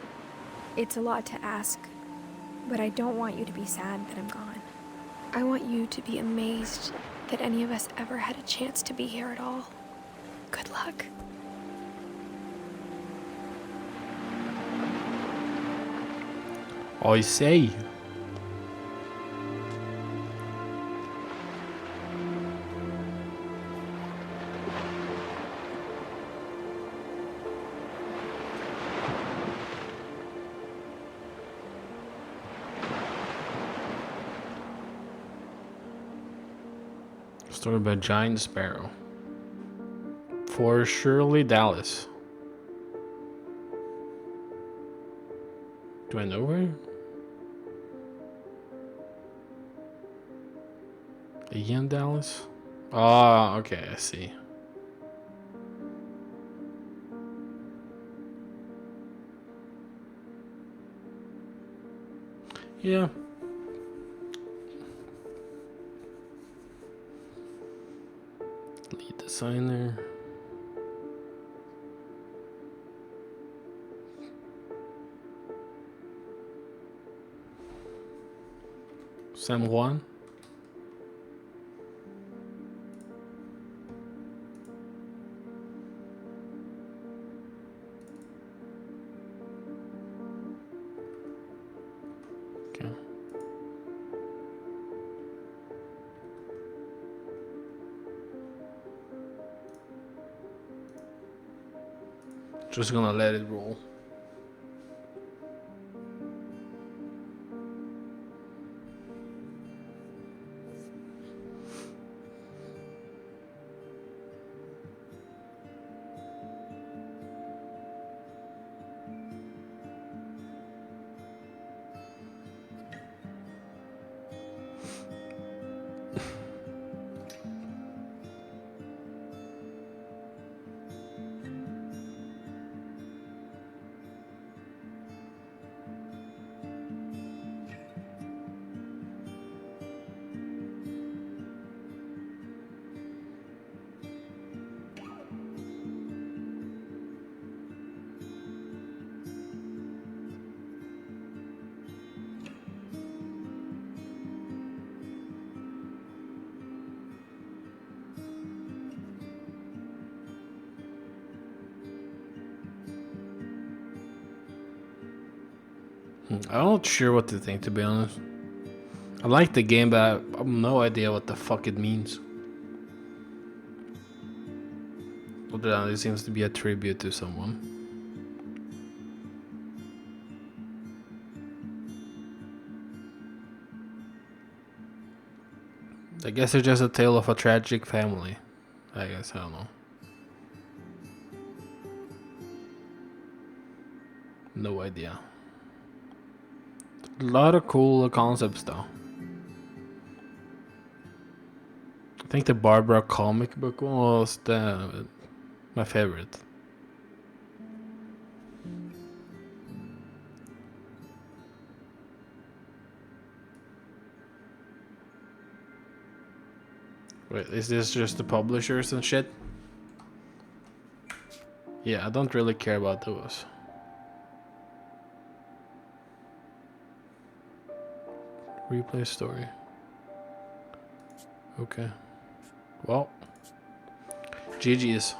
It's a lot to ask, but I don't want you to be sad that I'm gone. I want you to be amazed that any of us ever had a chance to be here at all. Good luck. I say. Story by Giant Sparrow. For Shirley Dallas. Do I know her? Ian Dallas? Oh, okay, I see. Yeah. Lead designer. San Juan. Okay. Just gonna let it roll. I'm not sure what to think, to be honest. I like the game, but I have no idea what the fuck it means. Other than it seems to be a tribute to someone. I guess it's just a tale of a tragic family. I guess, I don't know. No idea. A lot of cool concepts though. I think the Barbara comic book one was my favorite. Wait, is this just the publishers and shit? Yeah, I don't really care about those. Replay story. Okay. Well, GG's.